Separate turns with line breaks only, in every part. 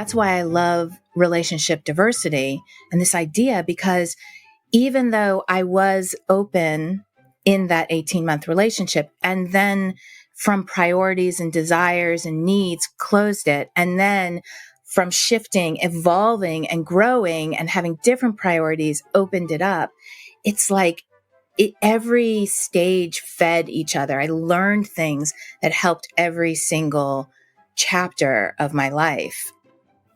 that's why I love relationship diversity and this idea, because even though I was open in that 18-month relationship and then from priorities and desires and needs closed it, and then from shifting, evolving and growing and having different priorities opened it up, it's like every stage fed each other. I learned things that helped every single chapter of my life.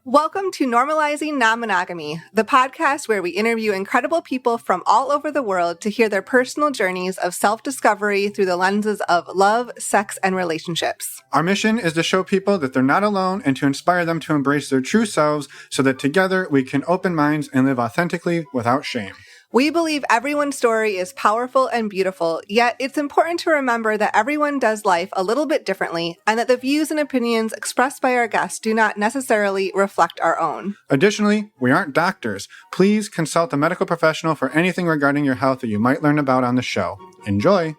Welcome to Normalizing Non-Monogamy, the podcast where we interview incredible people from all over the world to hear their personal journeys of self-discovery through the lenses of love, sex, and relationships.
Our mission is to show people that they're not alone and to inspire them to embrace their true selves so that together we can open minds and live authentically without shame.
We believe everyone's story is powerful and beautiful, yet it's important to remember that everyone does life a little bit differently and that the views and opinions expressed by our guests do not necessarily reflect our own.
Additionally, we aren't doctors. Please consult a medical professional for anything regarding your health that you might learn about on the show. Enjoy!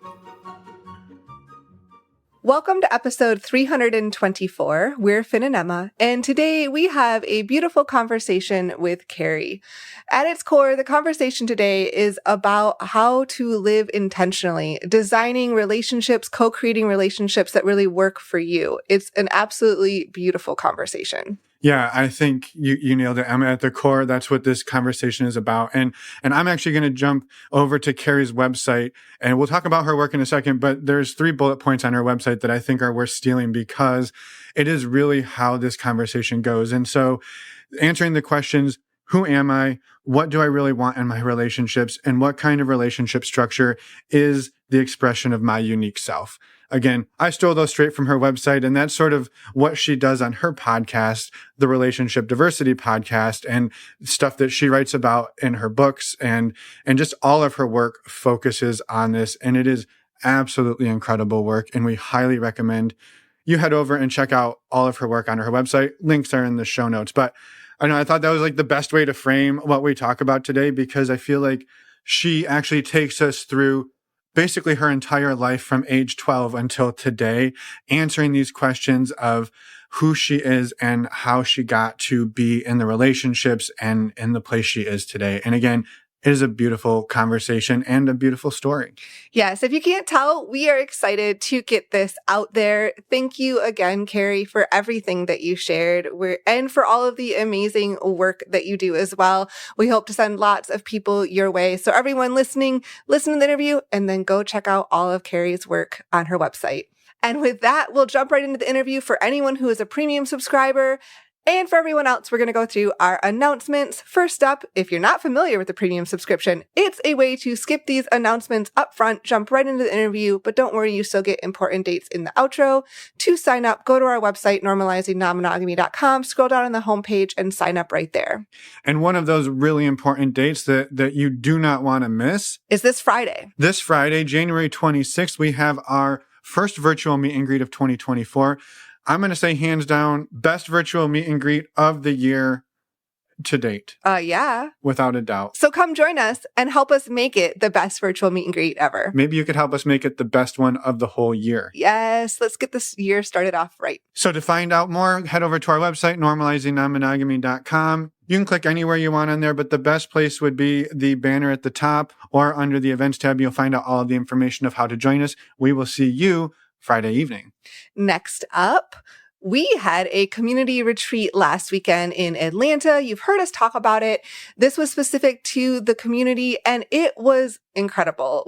Welcome to episode 324. We're Finn and Emma, and today we have a beautiful conversation with Carrie. At its core, the conversation today is about how to live intentionally, designing relationships, co-creating relationships that really work for you. It's an absolutely beautiful conversation.
Yeah, I think you nailed it, Emma. At the core, that's what this conversation is about. And I'm actually going to jump over to Carrie's website, and we'll talk about her work in a second, but there's 3 bullet points on her website that I think are worth stealing because it is really how this conversation goes. And so answering the questions, who am I? What do I really want in my relationships? And what kind of relationship structure is the expression of my unique self? Again, I stole those straight from her website, and that's sort of what she does on her podcast, the Relationship Diversity Podcast, and stuff that she writes about in her books, and just all of her work focuses on this, and it is absolutely incredible work, and we highly recommend you head over and check out all of her work on her website. Links are in the show notes, but I thought that was like the best way to frame what we talk about today, because I feel like she actually takes us through basically her entire life from age 12 until today, answering these questions of who she is and how she got to be in the relationships and in the place she is today. And again, it is a beautiful conversation and a beautiful story.
Yes, if you can't tell, we are excited to get this out there. Thank you again, Carrie, for everything that you shared and for all of the amazing work that you do as well. We hope to send lots of people your way. So everyone listening, listen to the interview and then go check out all of Carrie's work on her website. And with that, we'll jump right into the interview for anyone who is a premium subscriber. And for everyone else, we're going to go through our announcements. First up, if you're not familiar with the premium subscription, it's a way to skip these announcements up front, jump right into the interview, but don't worry, you still get important dates in the outro. To sign up, go to our website, normalizingnonmonogamy.com, scroll down on the homepage and sign up right there.
And one of those really important dates that you do not want to miss
is this Friday.
This Friday, January 26th, we have our first virtual meet and greet of 2024. I'm going to say hands down, best virtual meet and greet of the year to date.
Yeah.
Without a doubt.
So come join us and help us make it the best virtual meet and greet ever.
Maybe you could help us make it the best one of the whole year.
Yes. Let's get this year started off right.
So to find out more, head over to our website, normalizingnonmonogamy.com. You can click anywhere you want on there, but the best place would be the banner at the top or under the events tab. You'll find out all of the information of how to join us. We will see you Friday evening.
Next up, we had a community retreat last weekend in Atlanta. You've heard us talk about it. This was specific to the community and it was incredible.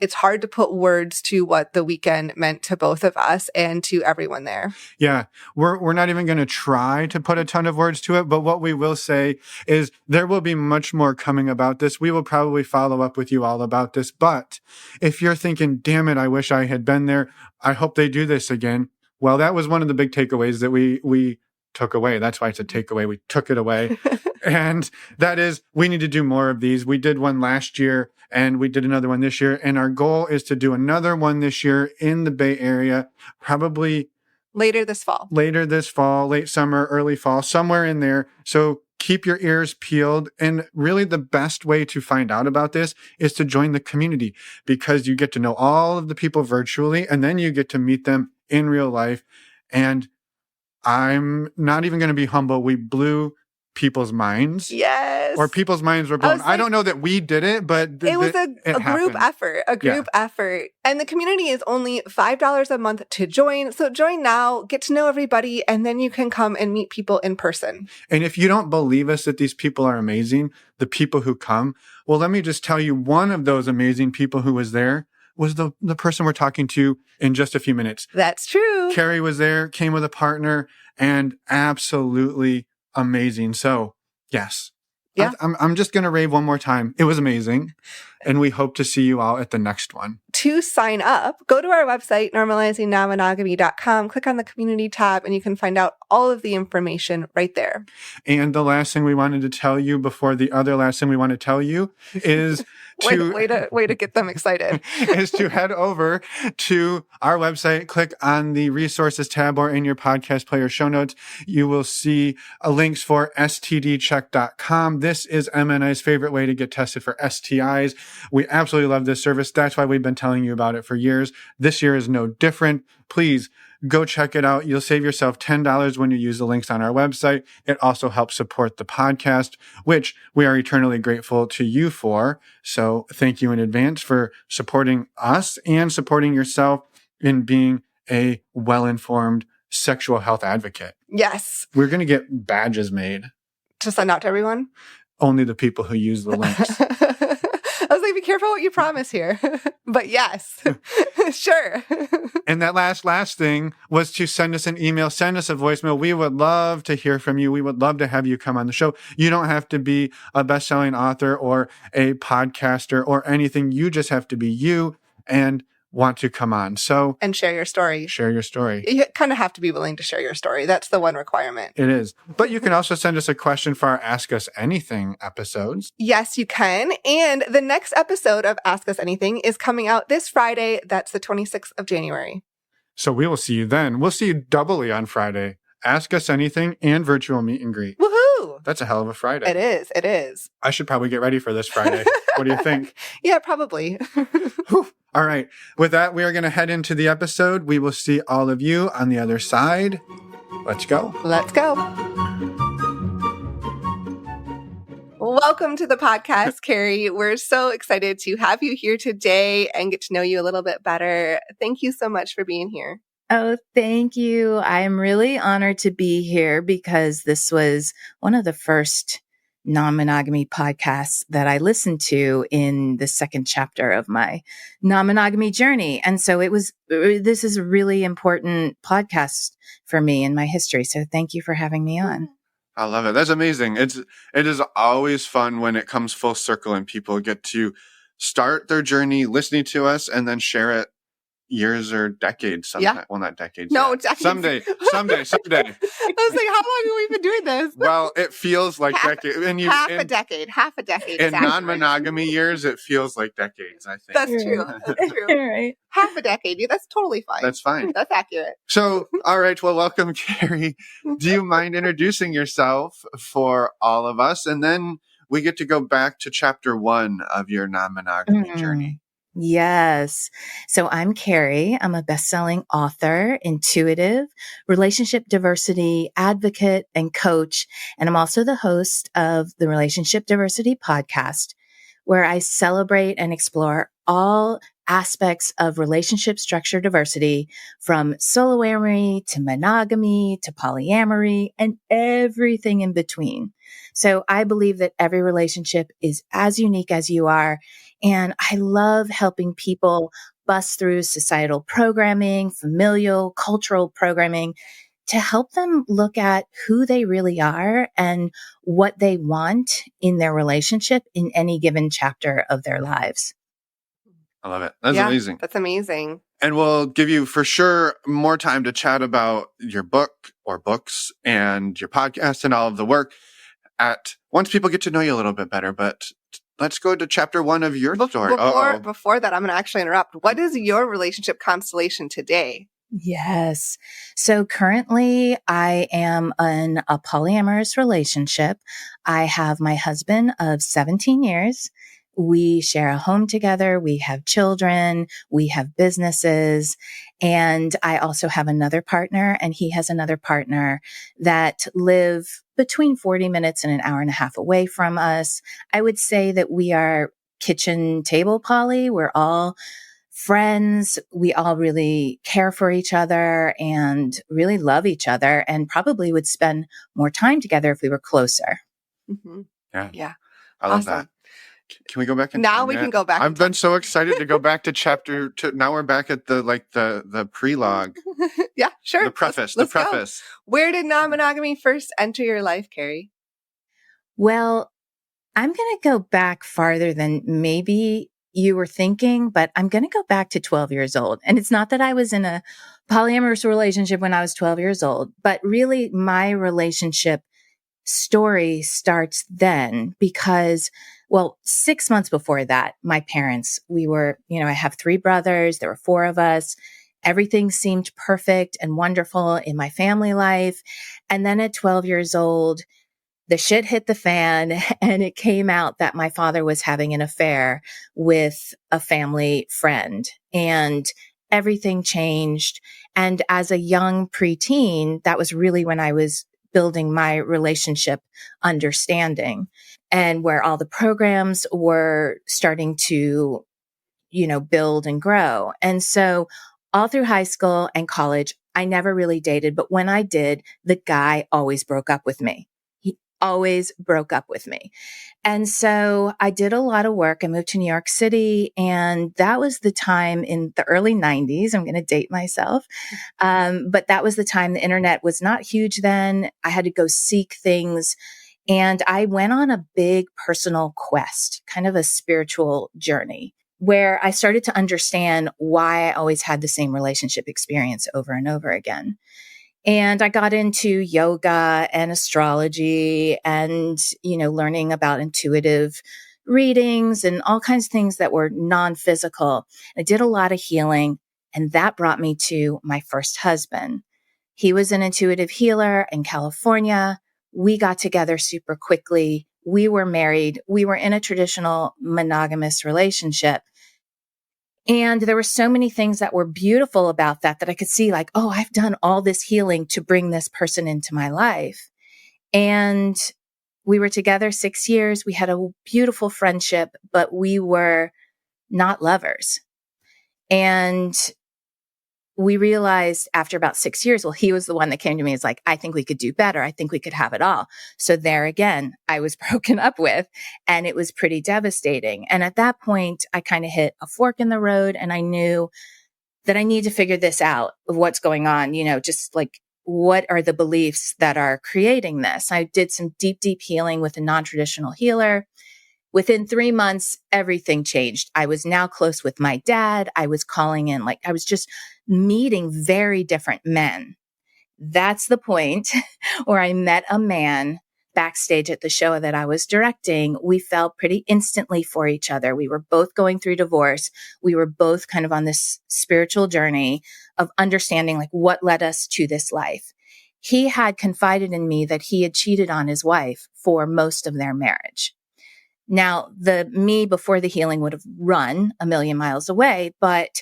It's hard to put words to what the weekend meant to both of us and to everyone there.
Yeah, we're not even going to try to put a ton of words to it, but what we will say is there will be much more coming about this. We will probably follow up with you all about this, but if you're thinking, damn it, I wish I had been there, I hope they do this again. Well, that was one of the big takeaways that we took away. That's why it's a takeaway. We took it away. And that is, we need to do more of these. We did one last year and we did another one this year. And our goal is to do another one this year in the Bay Area, probably
later this fall,
late summer, early fall, somewhere in there. So keep your ears peeled. And really the best way to find out about this is to join the community, because you get to know all of the people virtually and then you get to meet them in real life. And I'm not even going to be humble. We blew people's minds.
Yes.
Or people's minds were blown. I don't know that we did it, but
it was a group effort, And the community is only $5 a month to join. So join now, get to know everybody, and then you can come and meet people in person.
And if you don't believe us that these people are amazing, the people who come, well, let me just tell you, one of those amazing people who was there was the person we're talking to in just a few minutes.
That's true.
Carrie was there, came with a partner, and absolutely amazing. So, yes.
Yeah.
I'm just going to rave one more time. It was amazing. And we hope to see you all at the next one.
To sign up, go to our website, normalizingnonmonogamy.com, click on the community tab, and you can find out all of the information right there.
And the last thing we wanted to tell you before the other last thing we want to tell you is
way to get them excited.
is to head over to our website, click on the resources tab or in your podcast player show notes. You will see links for stdcheck.com. This is MNI's favorite way to get tested for STIs. We absolutely love this service. That's why we've been telling you about it for years. This year is no different. Please go check it out. You'll save yourself $10 when you use the links on our website. It also helps support the podcast, which we are eternally grateful to you for. So thank you in advance for supporting us and supporting yourself in being a well-informed sexual health advocate.
Yes.
We're going to get badges made.
To send out to everyone?
Only the people who use the links.
I was like, be careful what you promise here. But yes, sure.
And that last thing was to send us an email, send us a voicemail. We would love to hear from you. We would love to have you come on the show. You don't have to be a best-selling author or a podcaster or anything. You just have to be you and want to come on. So
and share your story.
Share your story.
You kind of have to be willing to share your story. That's the one requirement.
It is. But you can also send us a question for our Ask Us Anything episodes.
Yes, you can. And the next episode of Ask Us Anything is coming out this Friday. That's the 26th of January.
So we will see you then. We'll see you doubly on Friday. Ask Us Anything and virtual meet and greet.
Woohoo!
That's a hell of a Friday.
It is. It is.
I should probably get ready for this Friday. What do you think?
Yeah, probably.
All right. With that, we are going to head into the episode. We will see all of you on the other side. Let's go.
Let's go. Welcome to the podcast, Carrie. We're so excited to have you here today and get to know you a little bit better. Thank you so much for being here.
Oh, thank you. I'm really honored to be here because this was one of the first non-monogamy podcasts that I listened to in the second chapter of my non-monogamy journey. And so this is a really important podcast for me in my history. So thank you for having me on.
I love it. That's amazing. It is always fun when it comes full circle and people get to start their journey listening to us and then share it years or decades. Sometime. Yeah. Well, not decades.
No,
yet.
decades.
Someday.
I was like, how long have we been doing this?
Well, it feels like decades.
Half a decade.
In non-monogamy years, it feels like decades, I think.
That's true. That's true.
Right.
Half a decade. That's totally fine.
That's fine.
That's accurate.
So, all right. Well, welcome, Carrie. Do you mind introducing yourself for all of us? And then we get to go back to chapter 1 of your non-monogamy journey.
Yes. So I'm Carrie. I'm a best-selling author, intuitive, relationship diversity advocate, and coach. And I'm also the host of the Relationship Diversity podcast, where I celebrate and explore all aspects of relationship structure diversity, from soloamory to monogamy to polyamory and everything in between. So I believe that every relationship is as unique as you are. And I love helping people bust through societal programming, familial, cultural programming, to help them look at who they really are and what they want in their relationship in any given chapter of their lives.
I love it. That's amazing.
That's amazing.
And we'll give you for sure more time to chat about your book or books and your podcast and all of the work once people get to know you a little bit better. But let's go to chapter 1 of your story.
Before that, I'm going to actually interrupt. What is your relationship constellation today?
Yes. So currently I am in a polyamorous relationship. I have my husband of 17 years. We share a home together. We have children. We have businesses. And I also have another partner, and he has another partner that live between 40 minutes and an hour and a half away from us. I would say that we are kitchen table poly. We're all friends. We all really care for each other and really love each other, and probably would spend more time together if we were closer.
Mm-hmm.
Yeah.
Yeah.
I love
Awesome.
that. Can we go back in
Now
time
we
yet?
can go back in
I've been
time.
so excited to go back to chapter 2. Now we're back at the prelogue.
Yeah, sure.
The preface.
Let's
the
go.
preface.
Where did non-monogamy first enter your life, Carrie?
Well, I'm going to go back farther than maybe you were thinking, but I'm going to go back to 12 years old. And it's not that I was in a polyamorous relationship when I was 12 years old, but really my relationship story starts then because, well, 6 months before that, my parents, I have 3 brothers. There were 4 of us. Everything seemed perfect and wonderful in my family life. And then at 12 years old, the shit hit the fan, and it came out that my father was having an affair with a family friend, and everything changed. And as a young preteen, that was really when I was building my relationship understanding, and where all the programs were starting to, build and grow. And so all through high school and college, I never really dated, but when I did, the guy always broke up with me. He always broke up with me. And so I did a lot of work. I moved to New York City, and that was the time in the early 90s. I'm going to date myself. But that was the time the internet was not huge then. I had to go seek things. And I went on a big personal quest, kind of a spiritual journey, where I started to understand why I always had the same relationship experience over and over again. And I got into yoga and astrology and, learning about intuitive readings and all kinds of things that were non-physical. I did a lot of healing, and that brought me to my first husband. He was an intuitive healer in California. We got together super quickly. We were married. We were in a traditional monogamous relationship. And there were so many things that were beautiful about that I could see, like, oh, I've done all this healing to bring this person into my life. And we were together 6 years. We had a beautiful friendship, but we were not lovers. And we realized after about 6 years, well, he was the one that came to me and was like, I think we could do better. I think we could have it all. So there again, I was broken up with, and it was pretty devastating. And at that point, I kind of hit a fork in the road, and I knew that I need to figure this out of what's going on, just like, what are the beliefs that are creating this? I did some deep, deep healing with a non-traditional healer. Within 3 months, everything changed. I was now close with my dad. I was calling in, I was just meeting very different men. That's the point where I met a man backstage at the show that I was directing. We fell pretty instantly for each other. We were both going through divorce. We were both kind of on this spiritual journey of understanding what led us to this life. He had confided in me that he had cheated on his wife for most of their marriage. Now, the me before the healing would have run a million miles away, but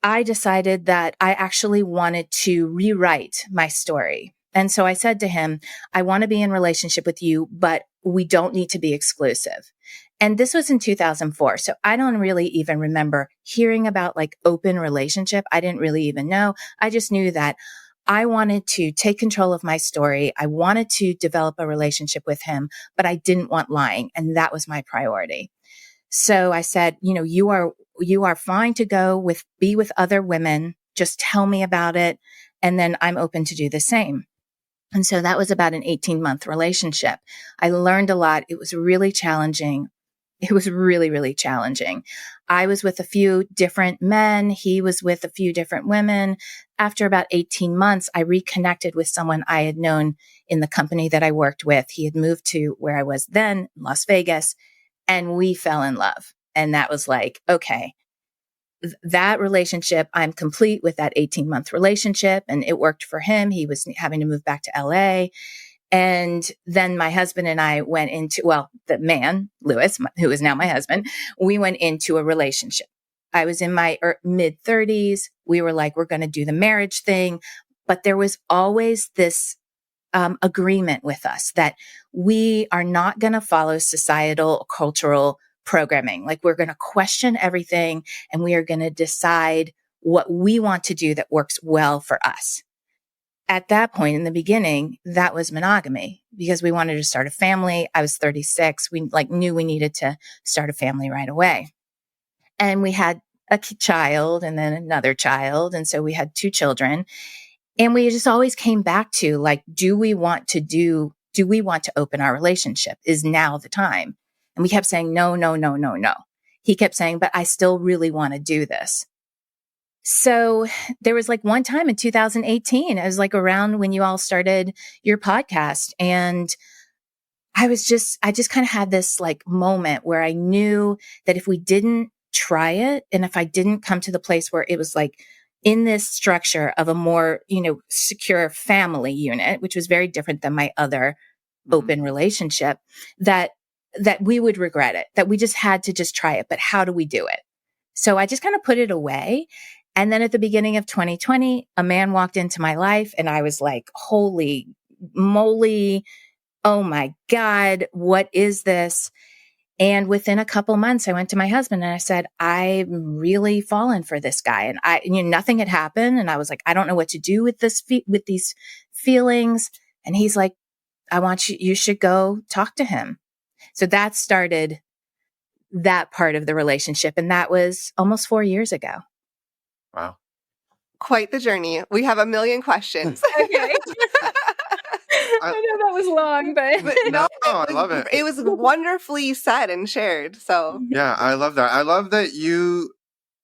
I decided that I actually wanted to rewrite my story. And so I said to him, I want to be in relationship with you, but we don't need to be exclusive. And this was in 2004. So I don't really even remember hearing about open relationship. I didn't really even know. I just knew that I wanted to take control of my story. I wanted to develop a relationship with him, but I didn't want lying. And that was my priority. So I said, you are fine to be with other women. Just tell me about it. And then I'm open to do the same. And so that was about an 18-month relationship. I learned a lot. It was really challenging. It was really, really challenging. I was with a few different men. He was with a few different women. After about 18 months, I reconnected with someone I had known in the company that I worked with. He had moved to where I was then, Las Vegas, and we fell in love. And that was okay, that relationship, I'm complete with that 18-month relationship, and it worked for him. He was having to move back to LA. And then my husband and I went into, well, the man, Lewis, who is now my husband, we went into a relationship. I was in my mid 30s. We were like, we're going to do the marriage thing. But there was always this agreement with us that we are not going to follow societal, cultural programming. Like, we're going to question everything and we are going to decide what we want to do that works well for us. At that point in the beginning, that was monogamy because we wanted to start a family. I was 36. We knew we needed to start a family right away. And we had a child and then another child. And so we had 2 children. And we just always came back to do we want to open our relationship? Is now the time? And we kept saying, no, no, no, no, no. He kept saying, but I still really want to do this. So there was one time in 2018, it was around when you all started your podcast. And I just kind of had this moment where I knew that if we didn't try it, and if I didn't come to the place where it was in this structure of a more, secure family unit, which was very different than my other open relationship, that we would regret it, that we just had to just try it. But how do we do it? So I just kind of put it away. And then at the beginning of 2020, a man walked into my life and I was like, holy moly. Oh my God, what is this? And within a couple months, I went to my husband and I said, I'm really fallen for this guy. And nothing had happened. And I was like, I don't know what to do with with these feelings. And he's like, you should go talk to him. So that started that part of the relationship. And that was almost 4 years ago.
Wow.
Quite the journey. We have a million questions.
Okay. I know that was long, but
no,
I love it.
It was wonderfully said and shared. So
yeah, I love that. I love that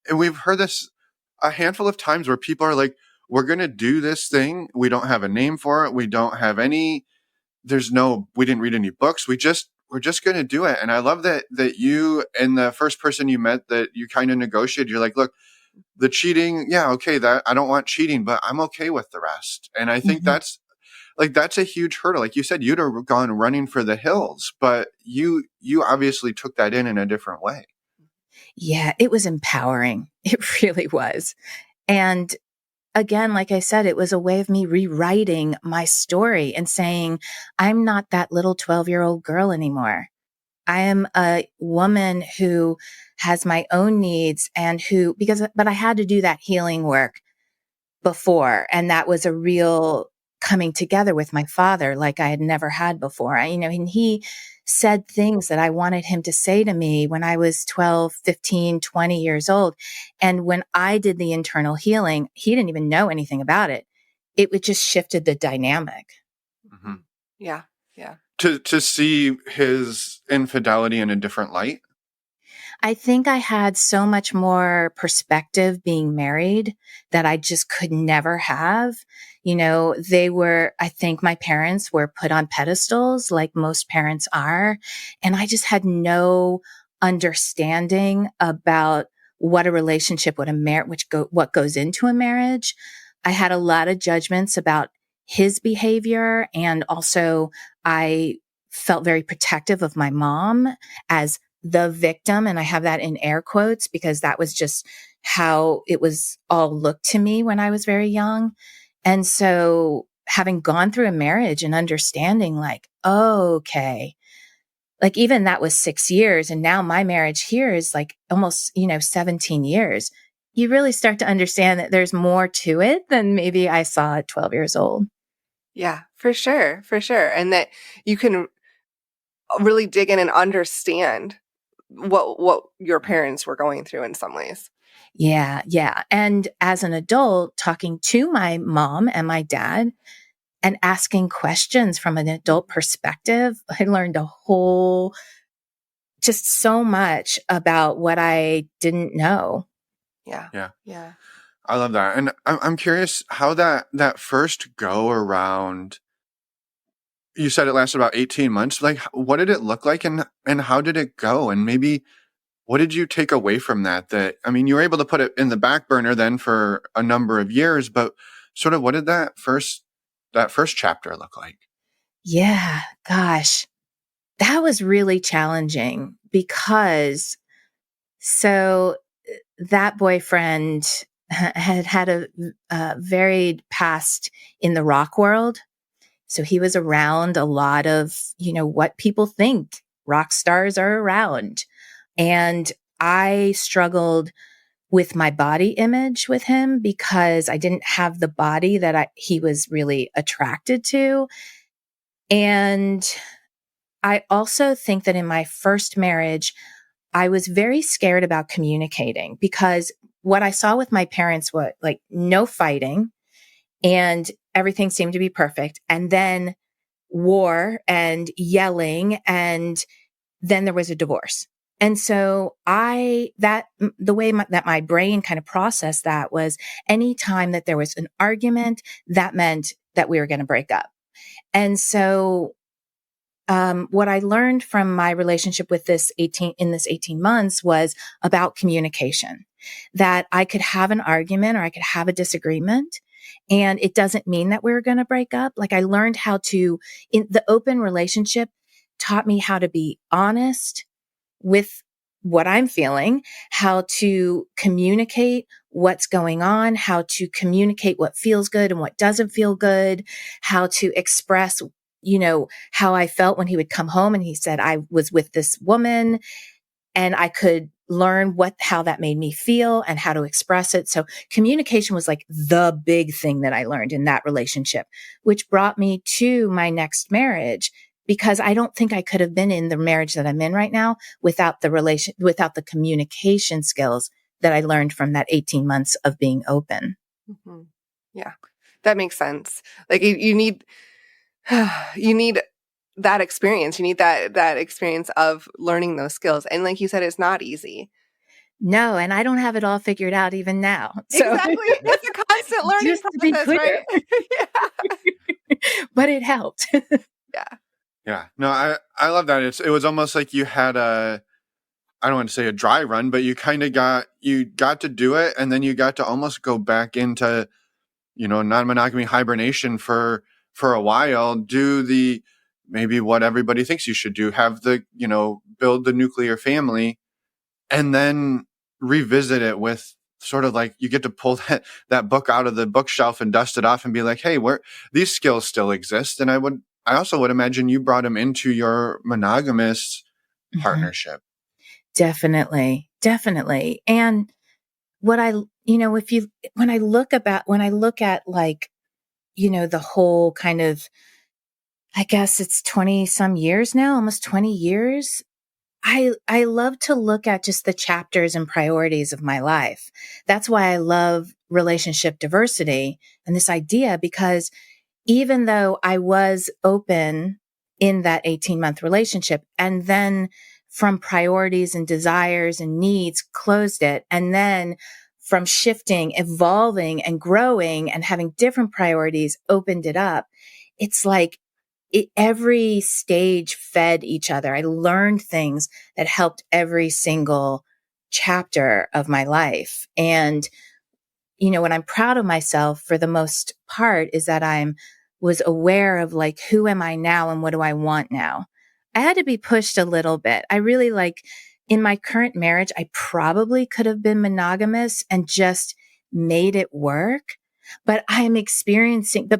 and we've heard this a handful of times where people are like, we're going to do this thing. We don't have a name for it. We don't have we didn't read any books. We're just going to do it. And I love that you and the first person you met that you kind of negotiated, you're like, look, the cheating. Yeah. Okay. That I don't want cheating, but I'm okay with the rest. And I think that's a huge hurdle. Like you said, you'd have gone running for the hills, but you obviously took that in a different way.
Yeah, it was empowering. It really was. And again, like I said, it was a way of me rewriting my story and saying, I'm not that little 12-year-old girl anymore. I am a woman who has my own needs but I had to do that healing work before. And that was a real coming together with my father like I had never had before. And he said things that I wanted him to say to me when I was 12, 15, 20 years old. And when I did the internal healing, he didn't even know anything about it. It just shifted the dynamic.
Mm-hmm.
Yeah. Yeah.
To see his infidelity in a different light.
I think I had so much more perspective being married that I just could never have. I think my parents were put on pedestals like most parents are. And I just had no understanding about what a relationship, what goes into a marriage. I had a lot of judgments about his behavior. And also I felt very protective of my mom as the victim. And I have that in air quotes because that was just how it was all looked to me when I was very young. And so having gone through a marriage and understanding okay, even that was 6 years. And now my marriage here is almost, 17 years. You really start to understand that there's more to it than maybe I saw at 12 years old.
Yeah, for sure. For sure. And that you can really dig in and understand what your parents were going through in some ways.
Yeah. Yeah. And as an adult, talking to my mom and my dad and asking questions from an adult perspective, I learned just so much about what I didn't know.
Yeah.
Yeah.
Yeah.
I love that. And I'm curious how that first go around, you said it lasted about 18 months. What did it look like and how did it go? And maybe what did you take away from that? You were able to put it in the back burner then for a number of years, but sort of what did that first chapter look like?
Yeah, gosh, that was really challenging because so that boyfriend had a varied past in the rock world. So he was around a lot of, what people think rock stars are around. And I struggled with my body image with him because I didn't have the body that he was really attracted to. And I also think that in my first marriage, I was very scared about communicating because what I saw with my parents was like no fighting and everything seemed to be perfect. And then war and yelling, and then there was a divorce. And so the way that my brain kind of processed that was anytime that there was an argument, that meant that we were going to break up. And so what I learned from my relationship with this 18 months was about communication, that I could have an argument or I could have a disagreement. And it doesn't mean that we're going to break up. Like I learned how to, in the open relationship taught me how to be honest with what I'm feeling, how to communicate what's going on, how to communicate what feels good and what doesn't feel good, how to express, how I felt when he would come home and he said, I was with this woman, and I could learn how that made me feel and how to express it. So communication was like the big thing that I learned in that relationship, which brought me to my next marriage, because I don't think I could have been in the marriage that I'm in right now without the communication skills that I learned from that 18 months of being open.
Mm-hmm. Yeah, that makes sense. Like you need that experience. You need that experience of learning those skills. And like you said, it's not easy.
No, and I don't have it all figured out even now. So
Exactly. It's a constant learning
just to be
process,
clear.
right? Yeah.
But it helped.
Yeah.
Yeah. No, I love that. It was almost like you had I don't want to say a dry run, but you kind of got to do it, and then you got to almost go back into, non-monogamy hibernation for a while, do maybe what everybody thinks you should do, have build the nuclear family, and then revisit it with sort of like you get to pull that book out of the bookshelf and dust it off and be like, hey, where these skills still exist. And I also would imagine you brought them into your monogamous partnership.
Definitely. Definitely. And what when I look at like, the whole kind of, I guess it's 20 some years now, almost 20 years. I love to look at just the chapters and priorities of my life. That's why I love relationship diversity and this idea, because even though I was open in that 18-month relationship and then from priorities and desires and needs closed it, and then from shifting, evolving and growing and having different priorities opened it up, it's like every stage fed each other. I learned things that helped every single chapter of my life. And, what I'm proud of myself for the most part is that was aware of like, who am I now and what do I want now? I had to be pushed a little bit. I really in my current marriage, I probably could have been monogamous and just made it work. But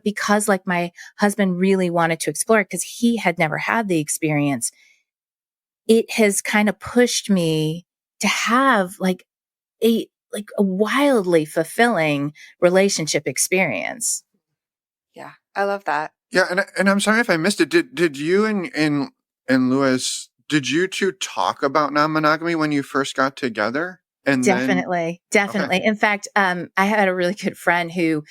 because like my husband really wanted to explore it because he had never had the experience, it has kind of pushed me to have like a wildly fulfilling relationship experience.
Yeah. I love that.
Yeah. And I'm sorry if I missed it. Did you and Lewis, did you two talk about non-monogamy when you first got together? And
Definitely.
Okay.
In fact, I had a really good friend who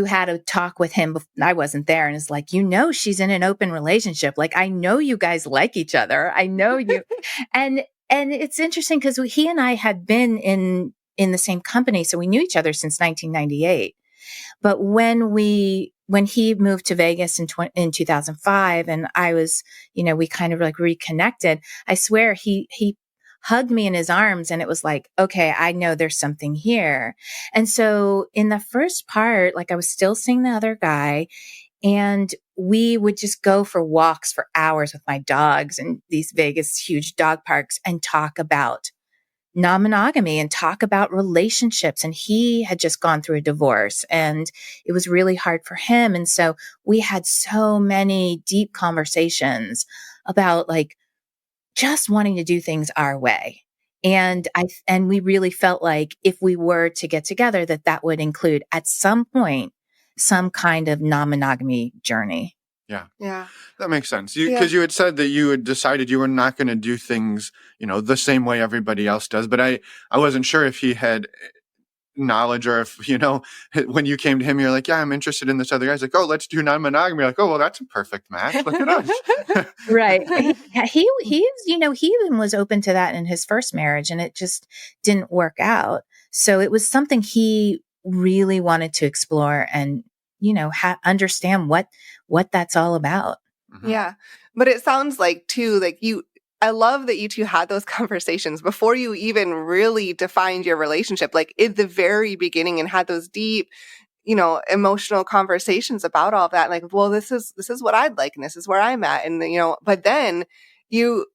had a talk with him. I wasn't there, and is like, she's in an open relationship. Like, I know you guys like each other. I know you. and it's interesting because he and I had been in the same company. So we knew each other since 1998. But when he moved to Vegas in 2005 and I was, we kind of like reconnected, I swear he hugged me in his arms and it was like, okay, I know there's something here. And so in the first part, like I was still seeing the other guy And we would just go for walks for hours with my dogs in these Vegas huge dog parks and talk about non-monogamy and talk about relationships. And he had just gone through a divorce and it was really hard for him. And so we had so many deep conversations about like just wanting to do things our way. And we really felt like if we were to get together, that would include at some point, some kind of non-monogamy journey.
Yeah.
Yeah.
That makes sense. Because you had said that you had decided you were not going to do things, the same way everybody else does. But I wasn't sure if he had knowledge or if, when you came to him, you're like, yeah, I'm interested in this other guy. He's like, oh, let's do non-monogamy. You're like, oh, well, that's a perfect match. Look at us.
Right. He even was open to that in his first marriage and it just didn't work out. So it was something he really wanted to explore and, understand what that's all about.
Mm-hmm.
Yeah. But it sounds like too, I love that you two had those conversations before you even really defined your relationship, like in the very beginning, and had those deep, emotional conversations about all of that. Like, well, this is what I'd like, and this is where I'm at. And, but then you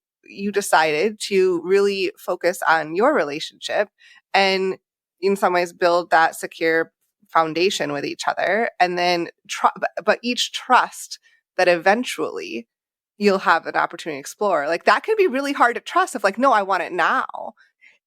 decided to really focus on your relationship and in some ways build that secure foundation with each other. And then, but each trust that eventually you'll have an opportunity to explore. Like that can be really hard to trust if like, no, I want it now.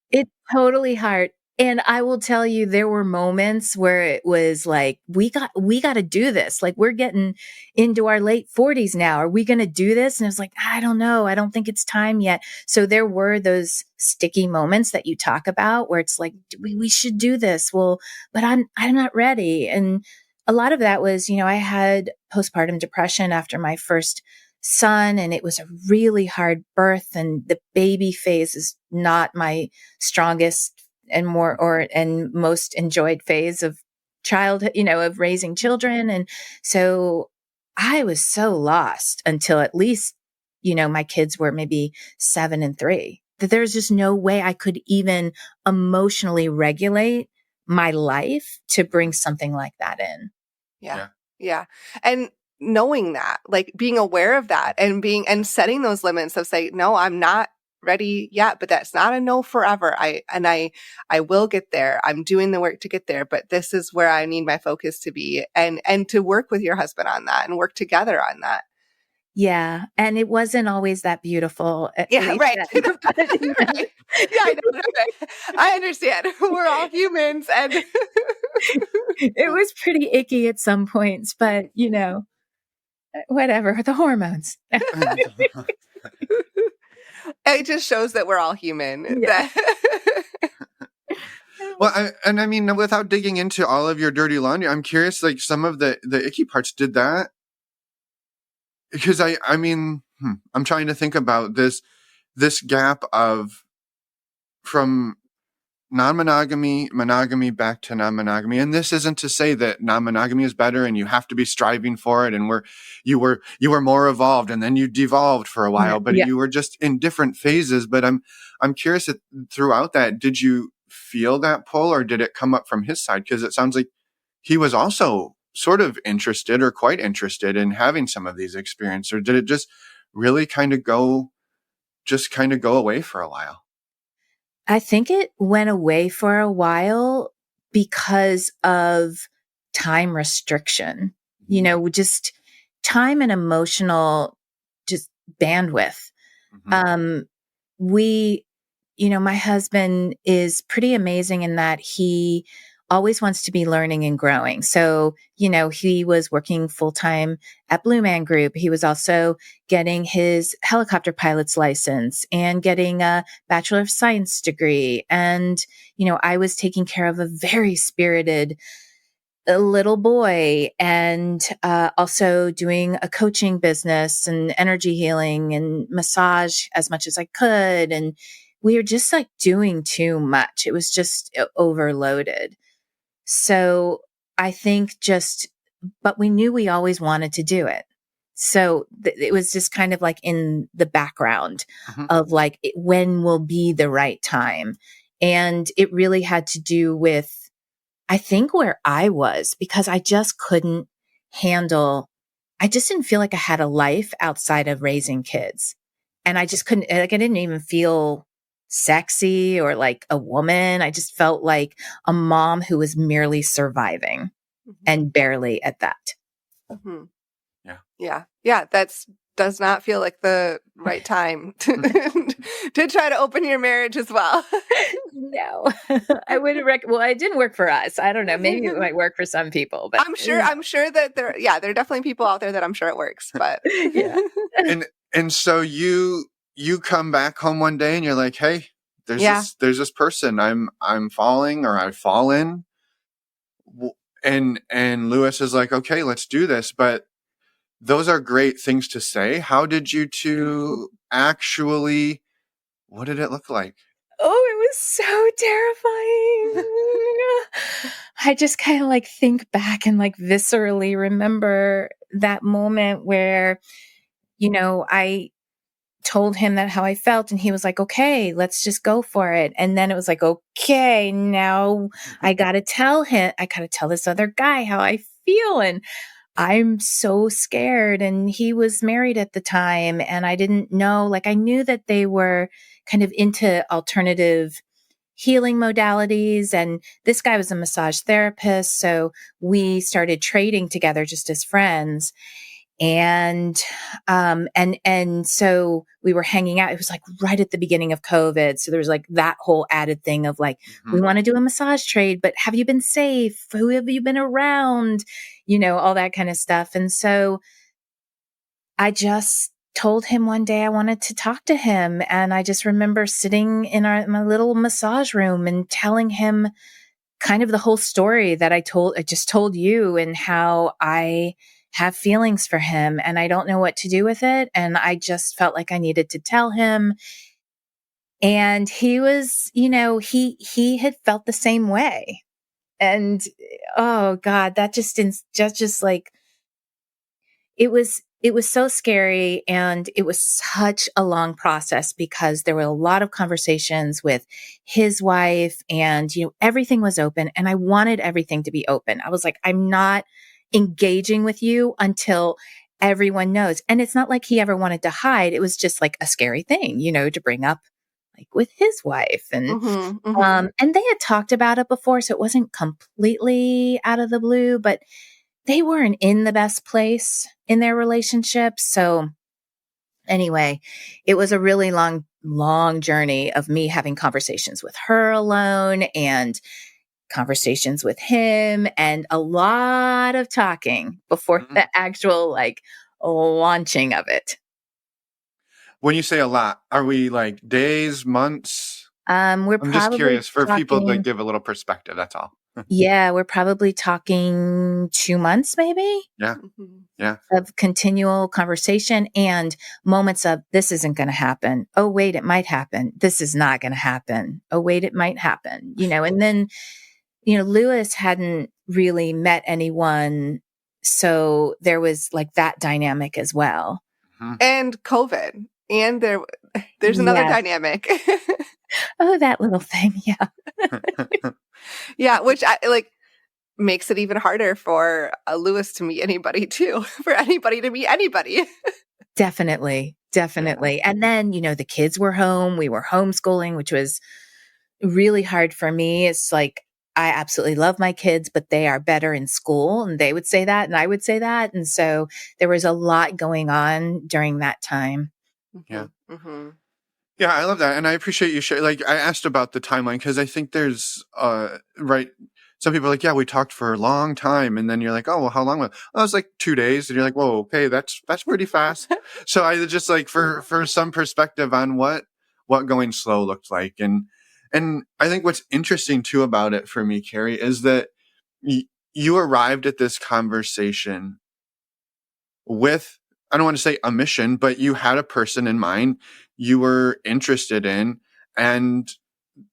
It's totally hard. And I will tell you, there were moments where it was like, we got to do this. Like we're getting into our late 40s now. Are we going to do this? And it was like, I don't know. I don't think it's time yet. So there were those sticky moments that you talk about where it's like, we should do this. Well, but I'm not ready. And a lot of that was, I had postpartum depression after my first son, and it was a really hard birth, and the baby phase is not my strongest and most enjoyed phase of childhood, of raising children. And so I was so lost until at least, my kids were maybe 7 and 3, that there's just no way I could even emotionally regulate my life to bring something like that in.
Yeah. And knowing that, like being aware of that and setting those limits of say, no, I'm not ready yet, but that's not a no forever. I will get there. I'm doing the work to get there, but this is where I need my focus to be, and to work with your husband on that and work together on that.
Yeah. And it wasn't always that beautiful.
Yeah, right. Right. Yeah, I know. I understand. We're all humans and
it was pretty icky at some points, but whatever, the hormones.
It just shows that we're all human.
Yeah.
Well, I mean, without digging into all of your dirty laundry, I'm curious, like some of the icky parts, did that? Because I mean, I'm trying to think about this gap from non-monogamy, monogamy back to non-monogamy. And this isn't to say that non-monogamy is better and you have to be striving for it. And you were more evolved and then you devolved for a while, but you were just in different phases. But I'm curious throughout that, did you feel that pull or did it come up from his side? Because it sounds like he was also sort of interested or quite interested in having some of these experiences. Or did it just really kind of go away for a while?
I think it went away for a while because of time restriction, just time and emotional just bandwidth.
Mm-hmm.
My husband is pretty amazing in that he always wants to be learning and growing. So, he was working full-time at Blue Man Group. He was also getting his helicopter pilot's license and getting a Bachelor of Science degree. And, I was taking care of a very spirited little boy and also doing a coaching business and energy healing and massage as much as I could. And we were just like doing too much. It was just overloaded. So I think but we knew we always wanted to do it. So it was just kind of like in the background of like, when will be the right time? And it really had to do with, I think, where I was, because I just couldn't handle I just didn't feel like I had a life outside of raising kids. And I just couldn't, like, I didn't even feel sexy or like a woman. I just felt like a mom who was merely surviving and barely at that.
Mhm.
Yeah.
Yeah. Yeah. Does not feel like the right time to try to open your marriage as well.
No, I wouldn't well, it didn't work for us. I don't know. Maybe it might work for some people, but
I'm sure that there are definitely people out there that I'm sure it works, but
yeah.
And so you come back home one day and you're like, hey,
Yeah.
there's this person I'm falling, or I've fallen. And Lewis is like, okay, let's do this. But those are great things to say. How did you two actually, what did it look like?
Oh, it was so terrifying. I just kind of like think back and like viscerally remember that moment where, I told him that how I felt, and he was like, okay, let's just go for it. And then it was like, okay, now I got to tell this other guy how I feel. And I'm so scared. And he was married at the time, and I didn't know, like, I knew that they were kind of into alternative healing modalities. And this guy was a massage therapist. So we started trading together just as friends. And so we were hanging out. It was like right at the beginning of COVID. So there was like that whole added thing of like, we want to do a massage trade, but have you been safe? Who have you been around? All that kind of stuff. And so I just told him one day I wanted to talk to him. And I just remember sitting in my little massage room and telling him kind of the whole story that I just told you, and how I have feelings for him and I don't know what to do with it. And I just felt like I needed to tell him. And he was, he had felt the same way. And oh God, that just like, it was so scary. And it was such a long process because there were a lot of conversations with his wife, and, everything was open, and I wanted everything to be open. I was like, I'm not engaging with you until everyone knows. And it's not like he ever wanted to hide. It was just like a scary thing, to bring up like with his wife. And, and they had talked about it before. So it wasn't completely out of the blue, but they weren't in the best place in their relationship. So anyway, it was a really long, long journey of me having conversations with her alone and conversations with him, and a lot of talking before the actual like launching of it.
When you say a lot, are we like days, months?
We're
I'm just
probably
curious for people to
talking,
give a little perspective. That's all.
yeah, we're probably talking 2 months maybe
Yeah. Yeah.
of continual conversation, and moments of, this isn't going to happen. Oh, wait, it might happen. This is not going to happen. Oh, wait, it might happen. And then, Lewis hadn't really met anyone. So there was like that dynamic as well.
And COVID. And there's another dynamic.
Oh, that little thing. Yeah.
Yeah, which makes it even harder for Lewis to meet anybody too, for anybody to meet anybody.
Definitely. And then, the kids were home. We were homeschooling, which was really hard for me. It's like, I absolutely love my kids, but they are better in school. And they would say that, and I would say that. And so there was a lot going on during that time.
Yeah. Yeah, I love that. And I appreciate you sharing. Like, I asked about the timeline because I think there's, right. Some people are like, yeah, we talked for a long time. And then you're like, oh, well, how long was it? Oh, it was like 2 days. And you're like, whoa, okay, that's pretty fast. So I just like for some perspective on what going slow looked like. And I think what's interesting too about it for me, Carrie, is that you arrived at this conversation with, I don't want to say a mission, but you had a person in mind you were interested in, and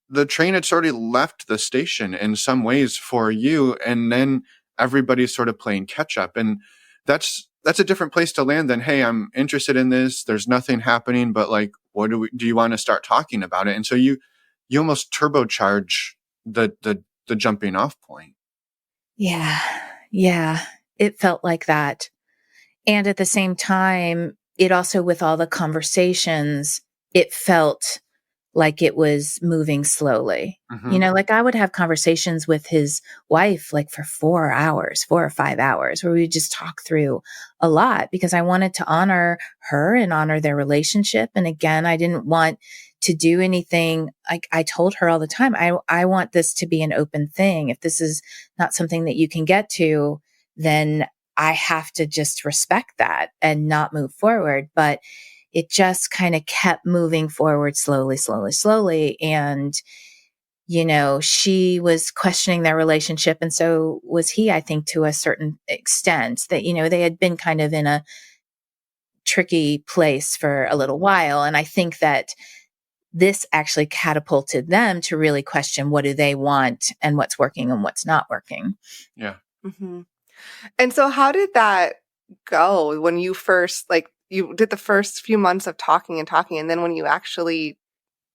the train had sort of left the station in some ways for you. And then everybody's sort of playing catch up. And that's a different place to land than, hey, I'm interested in this. There's nothing happening, but like, what do you want to start talking about it? And so you almost turbocharge the jumping off point.
Yeah. It felt like that. And at the same time, it also, with all the conversations, it felt like it was moving slowly.
Mhm.
Like I would have conversations with his wife, like for 4 hours, 4 or 5 hours, where we would just talk through a lot because I wanted to honor her and honor their relationship. And again, I didn't want to do anything. Like I told her all the time, I want this to be an open thing. If this is not something that you can get to, then I have to just respect that and not move forward. But it just kind of kept moving forward slowly, slowly, slowly. And, she was questioning their relationship. And so was he, I think, to a certain extent that, they had been kind of in a tricky place for a little while. And I think that this actually catapulted them to really question what do they want and what's working and what's not working.
Yeah.
Mm-hmm. And so how did that go when you first, like, you did the first few months of talking, and then when you actually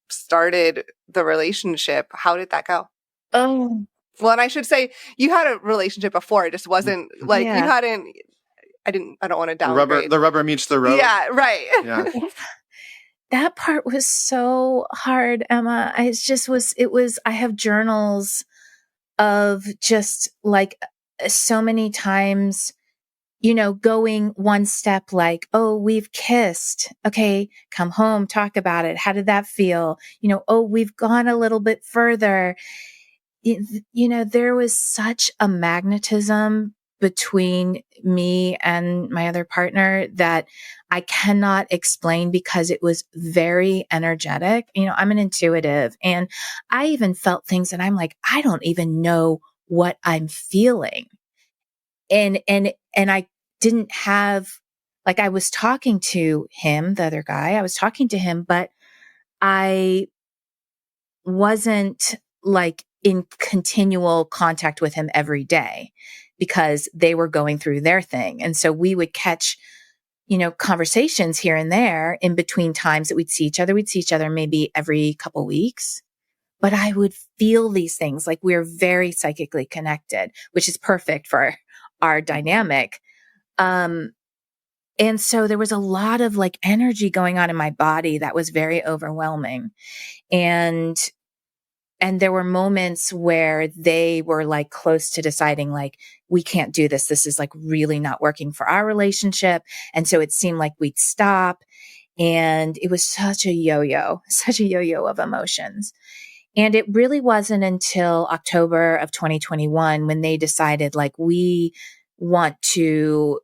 started the relationship, how did that go?
Oh,
Well, and I should say you had a relationship before. It just wasn't like you
yeah.
hadn't. I don't want to
The rubber,
downgrade.
the rubber meets the road.
Yeah, right.
Yeah.
That part was so hard, Emma. I have journals of just like so many times, going one step like, oh, we've kissed. Okay, come home, talk about it. How did that feel? Oh, we've gone a little bit further. There was such a magnetism between me and my other partner that I cannot explain because it was very energetic. I'm an intuitive and I even felt things that I'm like, I don't even know what I'm feeling. And I didn't have, like, I was talking to him, the other guy, I was talking to him, but I wasn't like in continual contact with him every day because they were going through their thing. And so we would catch, conversations here and there in between times that we'd see each other. We'd see each other maybe every couple weeks, but I would feel these things like we're very psychically connected, which is perfect for our dynamic. And so there was a lot of like energy going on in my body that was very overwhelming. And there were moments where they were like close to deciding like, we can't do this. This is like really not working for our relationship. And so it seemed like we'd stop. And it was such a yo-yo of emotions. And it really wasn't until October of 2021 when they decided like, we want to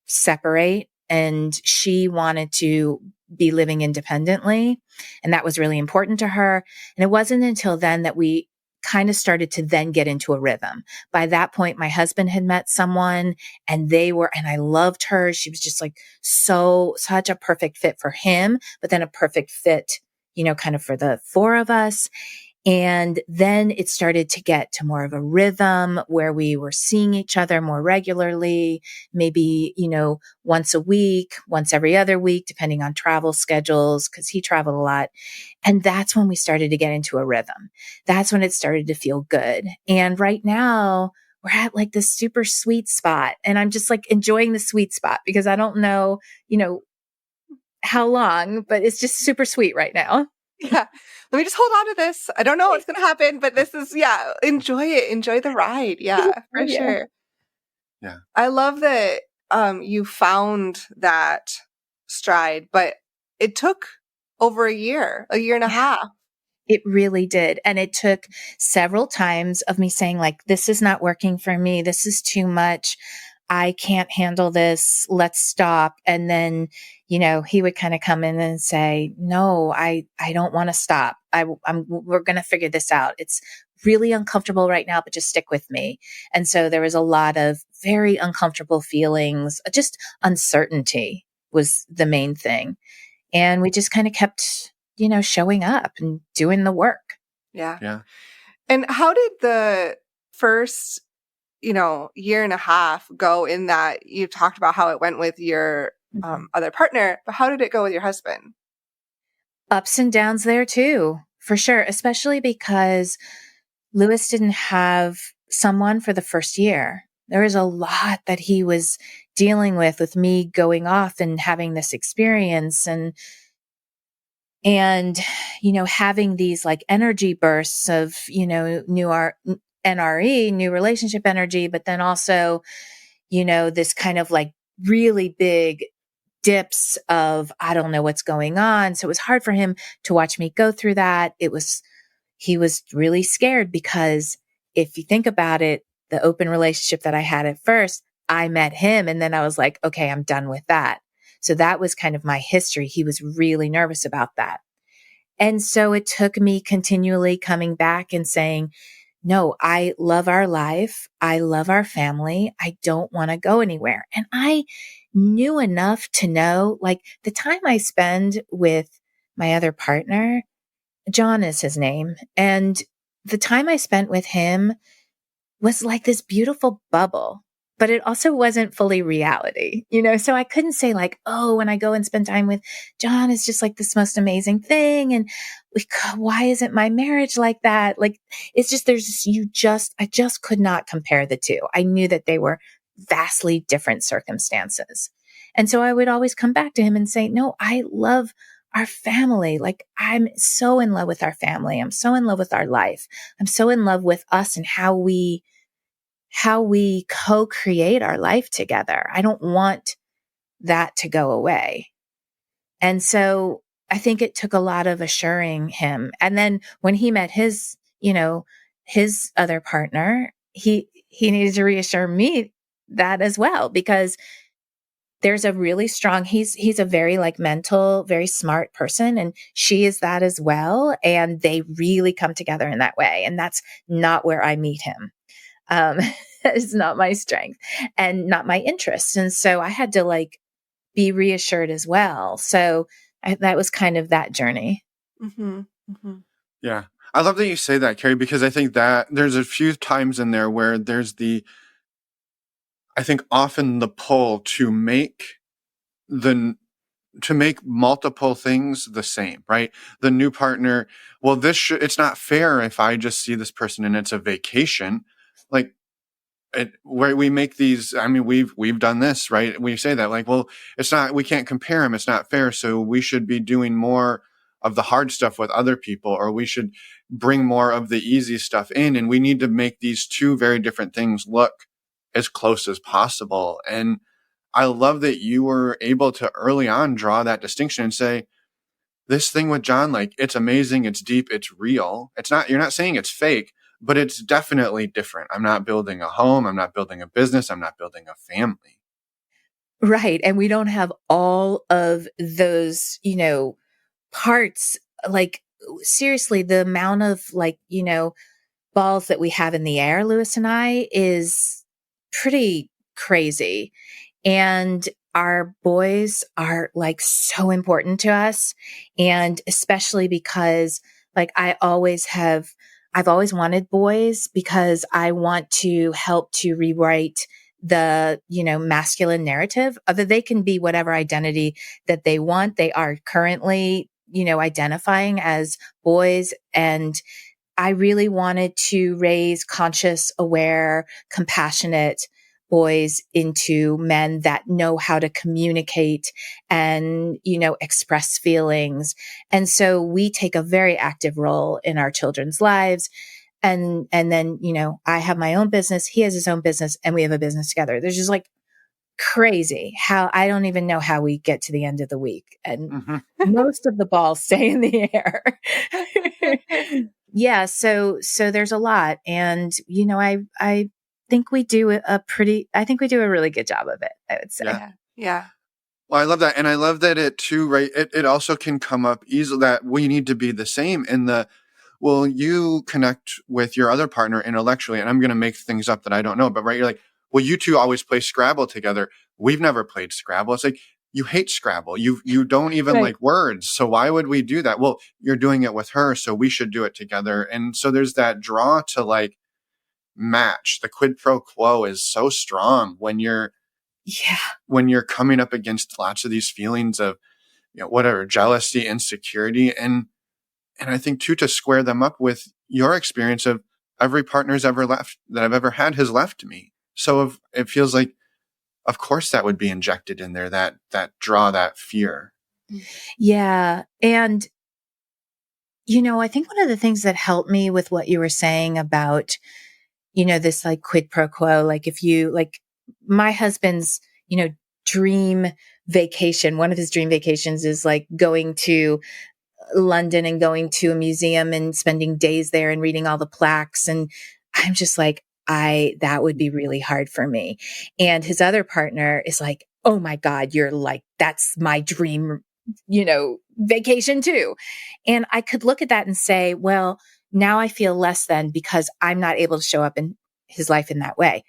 separate, and she wanted to be living independently. And that was really important to her. And it wasn't until then that we kind of started to then get into a rhythm. By that point, my husband had met someone and I loved her. She was just like such a perfect fit for him, but then a perfect fit, kind of for the four of us. And then it started to get to more of a rhythm where we were seeing each other more regularly, maybe, once a week, once every other week, depending on travel schedules, because he traveled a lot. And that's when we started to get into a rhythm. That's when it started to feel good. And right now we're at like this super sweet spot. And I'm just like enjoying the sweet spot because I don't know, how long, but it's just super sweet right now.
Yeah. Let me just hold on to this. I don't know what's going to happen, but this is, enjoy it. Enjoy the ride. Yeah, for sure.
Yeah.
I love that you found that stride, but it took over a year and a half.
It really did. And it took several times of me saying like, this is not working for me. This is too much. I can't handle this. Let's stop. And then, he would kind of come in and say, no, I don't want to stop. We're going to figure this out. It's really uncomfortable right now, but just stick with me. And so there was a lot of very uncomfortable feelings. Just uncertainty was the main thing. And we just kind of kept, showing up and doing the work.
Yeah.
Yeah.
And how did the first, year and a half go in that you talked about how it went with your other partner, but how did it go with your husband?
Ups and downs there too, for sure, especially because Lewis didn't have someone for the first year. there was a lot that he was dealing with me going off and having this experience and, having these like energy bursts of, NRE, new relationship energy, but then also, this kind of like really big dips of, I don't know what's going on. So it was hard for him to watch me go through that. He was really scared because if you think about it, the open relationship that I had at first, I met him and then I was like, okay, I'm done with that. So that was kind of my history. He was really nervous about that. And so it took me continually coming back and saying, no, I love our life. I love our family. I don't want to go anywhere. And I knew enough to know, like, the time I spend with my other partner, John is his name, and the time I spent with him was like this beautiful bubble, but it also wasn't fully reality, So I couldn't say like, oh, when I go and spend time with John, it's just like this most amazing thing. And why isn't my marriage like that? Like, it's just, I just could not compare the two. I knew that they were vastly different circumstances. And so I would always come back to him and say, no, I love our family. Like, I'm so in love with our family. I'm so in love with our life. I'm so in love with us and how we co-create our life together. I don't want that to go away. And so I think it took a lot of assuring him. And then when he met his other partner, he needed to reassure me that as well, because there's a really strong, he's a very like mental, very smart person. And she is that as well. And they really come together in that way. And that's not where I meet him. That is not my strength and not my interest. And so I had to like be reassured as well. So that was kind of that journey.
Mm-hmm. Mm-hmm.
Yeah. I love that you say that, Carrie, because I think that there's a few times in there where there's I think often the pull to make multiple things the same, right? The new partner, well, it's not fair if I just see this person and it's a vacation. Like, where we make these, I mean, we've done this, right? We say that like, well, we can't compare them. It's not fair. So we should be doing more of the hard stuff with other people, or we should bring more of the easy stuff in. And we need to make these two very different things look as close as possible. And I love that you were able to early on draw that distinction and say, this thing with John, like, it's amazing, it's deep, it's real. You're not saying it's fake, but it's definitely different. I'm not building a home. I'm not building a business. I'm not building a family.
Right. And we don't have all of those, parts. Like, seriously, the amount of like, balls that we have in the air, Lewis and I, is pretty crazy. And our boys are like so important to us. And especially because like I've always wanted boys because I want to help to rewrite the, masculine narrative. Other they can be whatever identity that they want. They are currently, identifying as boys. And I really wanted to raise conscious, aware, compassionate boys into men that know how to communicate and, express feelings. And so we take a very active role in our children's lives. And then, I have my own business. He has his own business and we have a business together. There's just like crazy how I don't even know how we get to the end of the week. And most of the balls stay in the air. Yeah. So there's a lot. And, I think we do a really good job of it, I would say.
Yeah. Yeah.
Well, I love that. And I love that it too, right? It also can come up easily that we need to be the same well, you connect with your other partner intellectually, and I'm going to make things up that I don't know, but right. You're like, well, you two always play Scrabble together. We've never played Scrabble. It's like, you hate Scrabble. You don't even
Right.
like words. So why would we do that? Well, you're doing it with her, so we should do it together. And so there's that draw to like match. The quid pro quo is so strong when you're coming up against lots of these feelings of, whatever, jealousy, insecurity. And I think too, to square them up with your experience of every partner's ever left that I've ever had has left me. So it feels like, of course, that would be injected in there, that draw, that fear.
Yeah. And, I think one of the things that helped me with what you were saying about, this like quid pro quo, like if you like my husband's, dream vacation, one of his dream vacations is like going to London and going to a museum and spending days there and reading all the plaques. And I'm just like, that would be really hard for me. And his other partner is like, oh my God, you're like, that's my dream, vacation too. And I could look at that and say, well, now I feel less than because I'm not able to show up in his life in that way.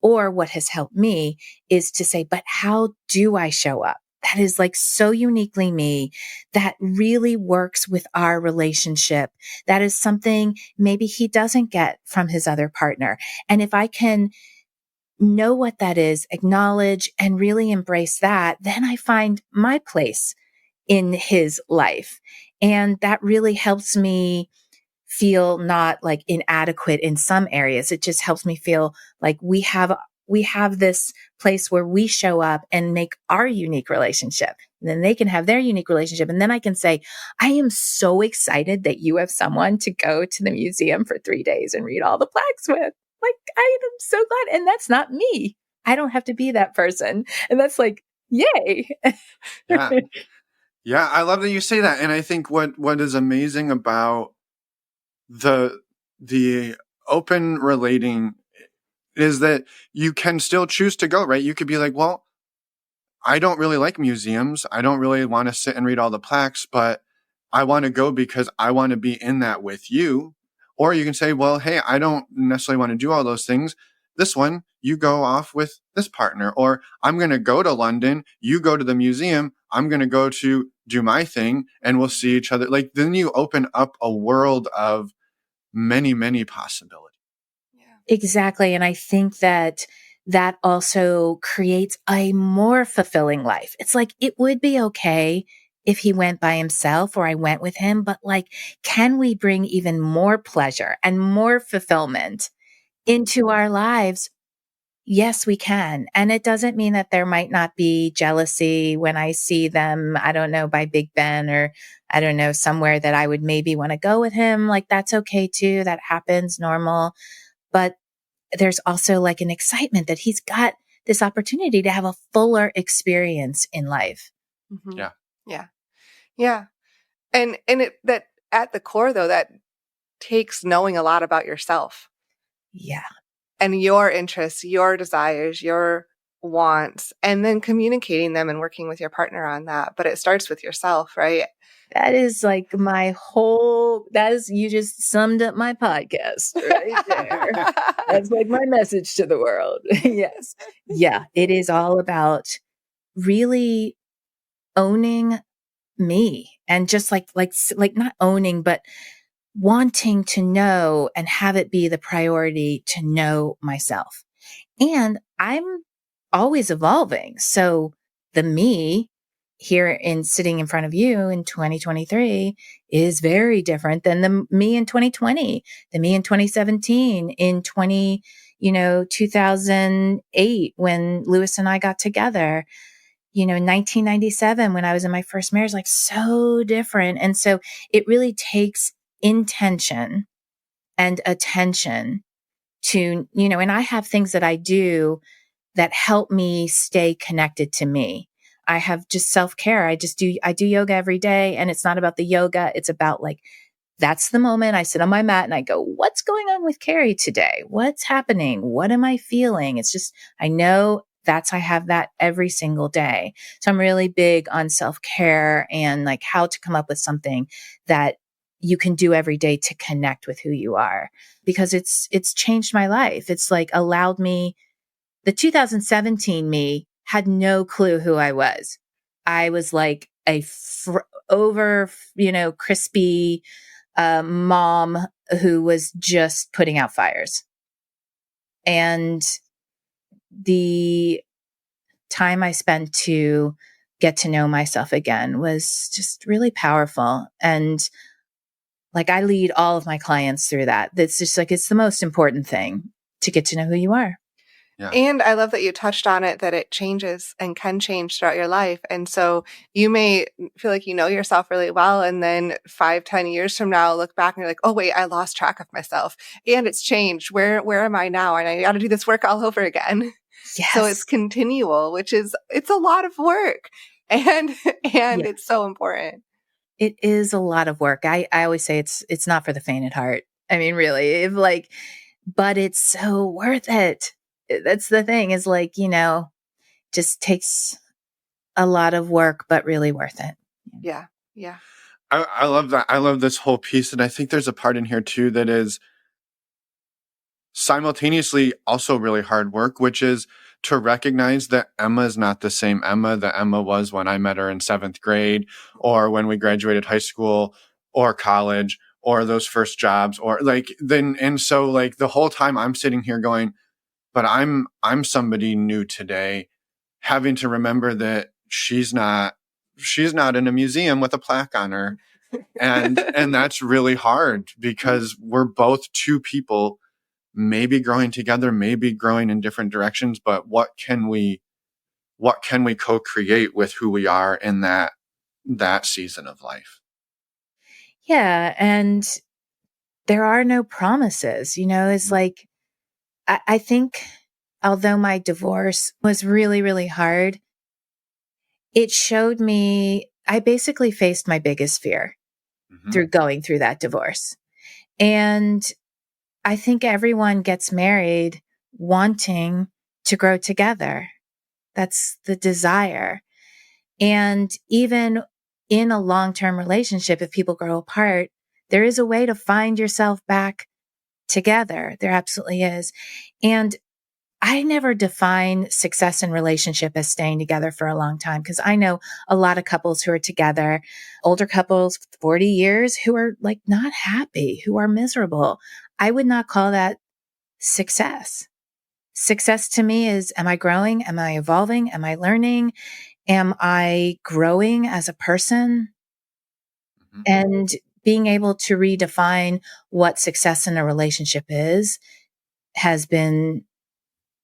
Or what has helped me is to say, but how do I show up? That is like so uniquely me. That really works with our relationship. That is something maybe he doesn't get from his other partner. And if I can know what that is, acknowledge and really embrace that, then I find my place in his life. And that really helps me feel not like inadequate in some areas. It just helps me feel like we have this place where we show up and make our unique relationship. And then they can have their unique relationship. And then I can say, I am so excited that you have someone to go to the museum for 3 days and read all the plaques with. Like, I am so glad. And that's not me. I don't have to be that person. And that's like, yay.
Yeah. Yeah. I love that you say that. And I think what is amazing about the open relating is that you can still choose to go, right? You could be like, well, I don't really like museums. I don't really want to sit and read all the plaques, but I want to go because I want to be in that with you. Or you can say, well, hey, I don't necessarily want to do all those things. This one, you go off with this partner. Or I'm going to go to London. You go to the museum. I'm going to go to do my thing and we'll see each other. Like then you open up a world of many, many possibilities.
Exactly. And I think that also creates a more fulfilling life. It's like, it would be okay if he went by himself or I went with him, but like, can we bring even more pleasure and more fulfillment into our lives? Yes, we can. And it doesn't mean that there might not be jealousy when I see them, I don't know, by Big Ben or I don't know, somewhere that I would maybe want to go with him. Like, that's okay too. That happens, normal. But there's also like an excitement that he's got this opportunity to have a fuller experience in life.
Mm-hmm.
Yeah.
Yeah. Yeah. And it, that at the core though, that takes knowing a lot about yourself.
Yeah.
And your interests, your desires, your wants, and then communicating them and working with your partner on that. But it starts with yourself, right?
That is like you just summed up my podcast right there. That's like my message to the world. Yes. Yeah. It is all about really owning me and just like not owning, but wanting to know and have it be the priority to know myself. And I'm always evolving. So the me here in sitting in front of you in 2023 is very different than the me in 2020, the me in 2017, in 2008 when Lewis and I got together, in 1997 when I was in my first marriage, like so different. And so it really takes intention and attention to, and I have things that I do that help me stay connected to me. I have just self-care. I do yoga every day, and it's not about the yoga. It's about like, that's the moment I sit on my mat and I go, what's going on with Carrie today? What's happening? What am I feeling? It's just, I know I have that every single day. So I'm really big on self-care and like how to come up with something that you can do every day to connect with who you are, because it's changed my life. It's like allowed me. The 2017 me had no clue who I was. I was like a crispy mom who was just putting out fires. And the time I spent to get to know myself again was just really powerful. And like, I lead all of my clients through that. That's just like, it's the most important thing, to get to know who you are.
Yeah.
And I love that you touched on it, that it changes and can change throughout your life. And so you may feel like you know yourself really well. And then 5-10 years from now, look back and you're like, oh, wait, I lost track of myself and it's changed. Where am I now? And I got to do this work all over again. So it's
Yes.
continual, it's a lot of work. And
Yeah.
it's so important.
It is a lot of work. I always say it's not for the faint at heart. I mean, really, if like, but it's so worth it. That's the thing is like, just takes a lot of work, but really worth it.
Yeah. Yeah.
I love that. I love this whole piece. And I think there's a part in here too that is simultaneously also really hard work, which is to recognize that Emma is not the same Emma that Emma was when I met her in 7th grade or when we graduated high school or college or those first jobs or like then. And so like the whole time I'm sitting here going, but I'm somebody new today, having to remember that she's not in a museum with a plaque on her. And that's really hard because we're both two people maybe growing together, maybe growing in different directions, but what can we co-create with who we are in that season of life?
Yeah. And there are no promises, it's like, I think although my divorce was really, really hard, it showed me, I basically faced my biggest fear through going through that divorce. And I think everyone gets married wanting to grow together. That's the desire. And even in a long-term relationship, if people grow apart, there is a way to find yourself back together. There absolutely is. And I never define success in relationship as staying together for a long time because I know a lot of couples who are together, older couples, 40 years, who are like not happy, who are miserable. I would not call that success. Success to me is, am I growing? Am I evolving? Am I learning? Am I growing as a person?
Mm-hmm.
And being able to redefine what success in a relationship is has been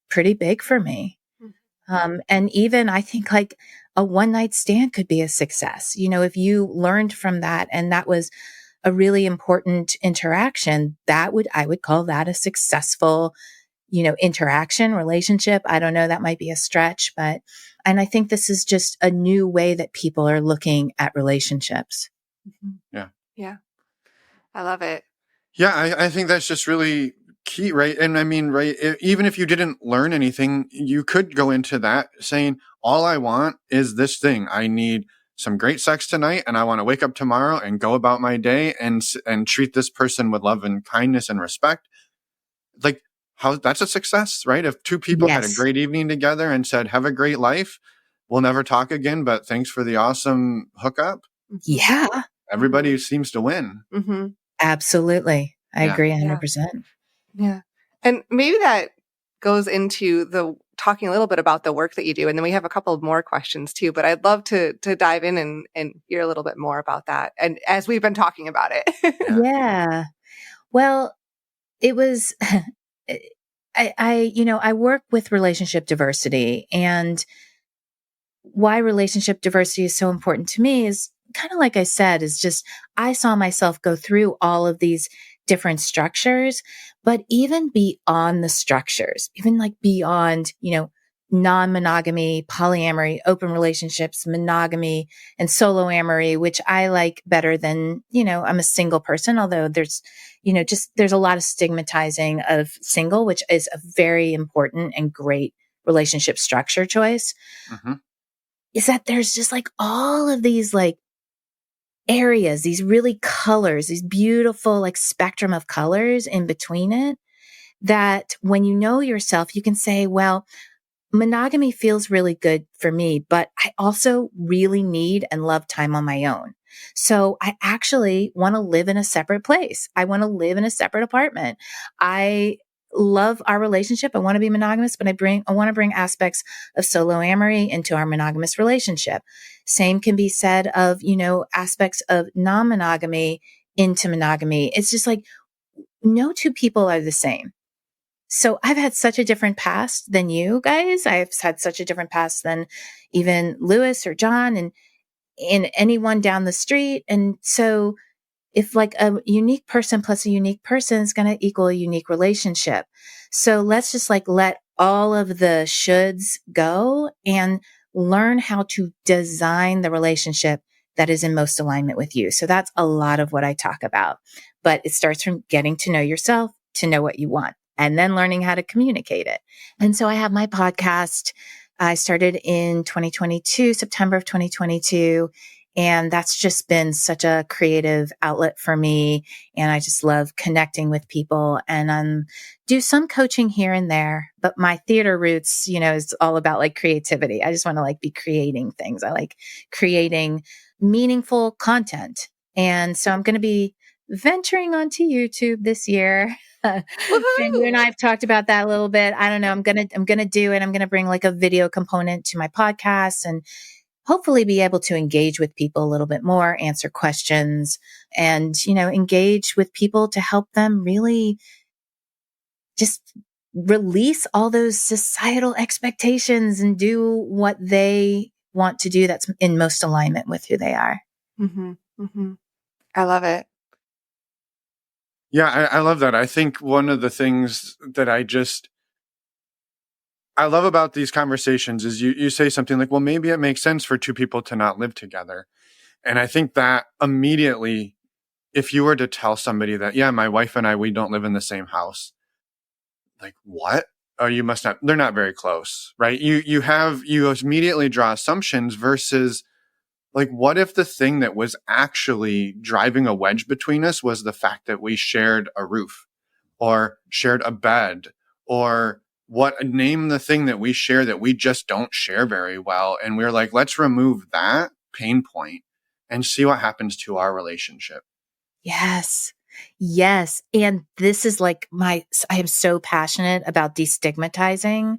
pretty big for me. And even I think like a one night stand could be a success. If you learned from that and that was a really important interaction, I would call that a successful, interaction, relationship. I don't know, that might be a stretch, and I think this is just a new way that people are looking at relationships.
Yeah.
Yeah. I love it.
Yeah. I think that's just really key, right? And I mean, right, even if you didn't learn anything, you could go into that saying, all I want is this thing. I need some great sex tonight and I want to wake up tomorrow and go about my day and treat this person with love and kindness and respect. Like that's a success, right? If two people had a
Yes.
great evening together and said, have a great life, we'll never talk again, but thanks for the awesome hookup.
Yeah,
Everybody seems to win.
Mm-hmm.
absolutely. I
Yeah.
agree 100%.
Yeah. And maybe that goes into the talking a little bit about the work that you do. And then we have a couple of more questions too, but I'd love to dive in and hear a little bit more about that. And as we've been talking about it.
Yeah. Well, it was, I work with relationship diversity, and why relationship diversity is so important to me is kind of like I said, is just, I saw myself go through all of these different structures, but even beyond the structures, even like beyond, non-monogamy, polyamory, open relationships, monogamy, and solo amory, which I like better than, I'm a single person, although there's, there's a lot of stigmatizing of single, which is a very important and great relationship structure choice.
Mm-hmm.
Is that there's just like all of these like areas, these really colors, these beautiful like spectrum of colors in between it, that when you know yourself, you can say, well, monogamy feels really good for me, but I also really need and love time on my own. So I actually want to live in a separate place. I want to live in a separate apartment. I love our relationship. I want to be monogamous, but I want to bring aspects of solo amory into our monogamous relationship. Same can be said of, aspects of non-monogamy into monogamy. It's just like no two people are the same. So I've had such a different past than you guys. I've had such a different past than even Lewis or John and anyone down the street. And so if like a unique person plus a unique person is going to equal a unique relationship. So let's just like let all of the shoulds go and learn how to design the relationship that is in most alignment with you. So that's a lot of what I talk about, but it starts from getting to know yourself, to know what you want, and then learning how to communicate it. And so I have my podcast. I started in 2022, September of 2022. And that's just been such a creative outlet for me. And I just love connecting with people and do some coaching here and there. But my theater roots, is all about like creativity. I just want to like be creating things. I like creating meaningful content. And so I'm going to be venturing onto YouTube this year. And you and I have talked about that a little bit. I don't know. I'm going to do it. I'm going to bring like a video component to my podcast and hopefully be able to engage with people a little bit more, answer questions, and, engage with people to help them really just release all those societal expectations and do what they want to do that's in most alignment with who they are.
Mm-hmm. Mm-hmm. I love it.
Yeah, I love that. I think one of the things that I love about these conversations is you say something like, well, maybe it makes sense for two people to not live together. And I think that immediately, if you were to tell somebody that, yeah, my wife and I, we don't live in the same house, like, what? Oh, you must not, they're not very close, right? You immediately draw assumptions versus like, what if the thing that was actually driving a wedge between us was the fact that we shared a roof or shared a bed or name the thing that we share that we just don't share very well. And we're like, let's remove that pain point and see what happens to our relationship.
Yes. Yes. And this is like I am so passionate about destigmatizing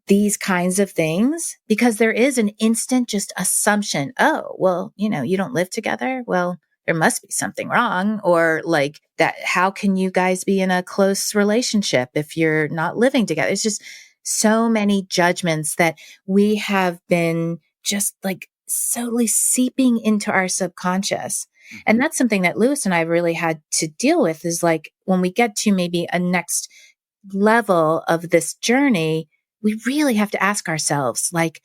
these kinds of things because there is an instant just assumption. Oh, well, you don't live together. Well, there must be something wrong, or like that. How can you guys be in a close relationship if you're not living together? It's just so many judgments that we have been just like slowly seeping into our subconscious. And that's something that Lewis and I really had to deal with is like when we get to maybe a next level of this journey, we really have to ask ourselves, like,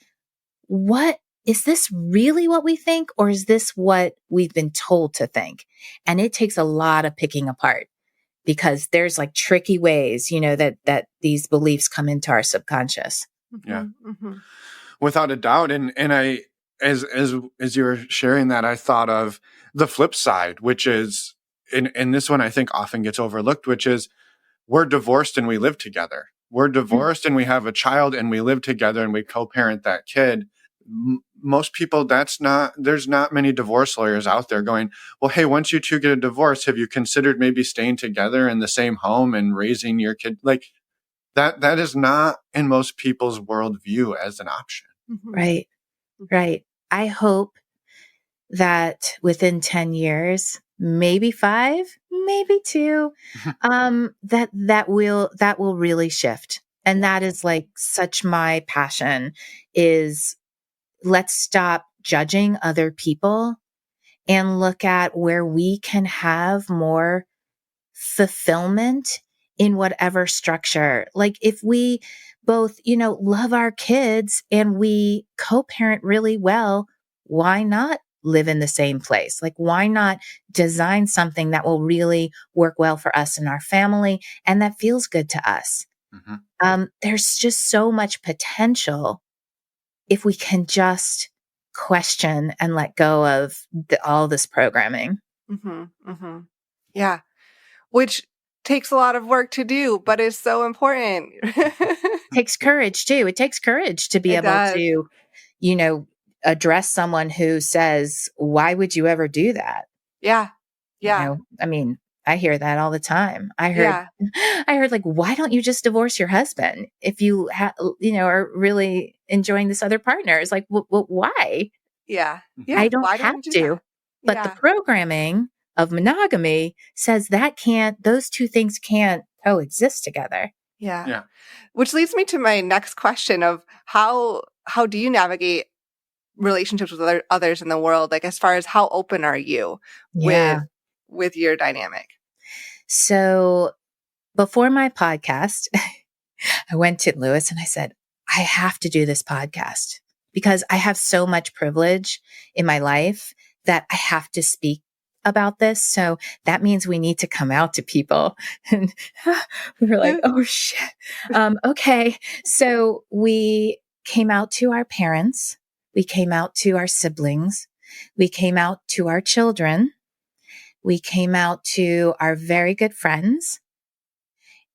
what is this really what we think? Or is this what we've been told to think? And it takes a lot of picking apart because there's like tricky ways, that these beliefs come into our subconscious.
Yeah.
Mm-hmm.
Without a doubt. And I, as you were sharing that, I thought of the flip side, which is, and this one I think often gets overlooked, which is we're divorced and we live together. We're divorced and we have a child and we live together and we co-parent that kid. Most people, there's not many divorce lawyers out there going, well, hey, once you two get a divorce, have you considered maybe staying together in the same home and raising your kid? Like that is not in most people's worldview as an option.
Mm-hmm.
Right. Right. I hope that within 10 years, maybe 5, maybe 2, that will really shift. And that is like such my passion is let's stop judging other people and look at where we can have more fulfillment in whatever structure. Like if we both, love our kids and we co-parent really well, why not live in the same place? Like, why not design something that will really work well for us and our family and that feels good to us?
Mm-hmm.
There's just so much potential if we can just question and let go of all this programming.
Mm-hmm. Mm-hmm. Yeah. Which takes a lot of work to do, but is so important.
Takes courage too. It takes courage to be able to, address someone who says, why would you ever do that?
Yeah. Yeah.
I hear that all the time. I heard like, why don't you just divorce your husband if you are really enjoying this other partner? It's like, well, why?
Yeah. Yeah.
I don't
why
have
don't you do
to.
that?
But
Yeah.
the programming of monogamy says those two things can't coexist together.
Yeah.
Yeah.
Which leads me to my next question of how do you navigate relationships with others in the world? Like, as far as how open are you
Yeah.
with your dynamic?
So before my podcast, I went to Lewis and I said, I have to do this podcast because I have so much privilege in my life that I have to speak about this. So that means we need to come out to people. And we were like, oh shit. Okay. So we came out to our parents. We came out to our siblings. We came out to our children. We came out to our very good friends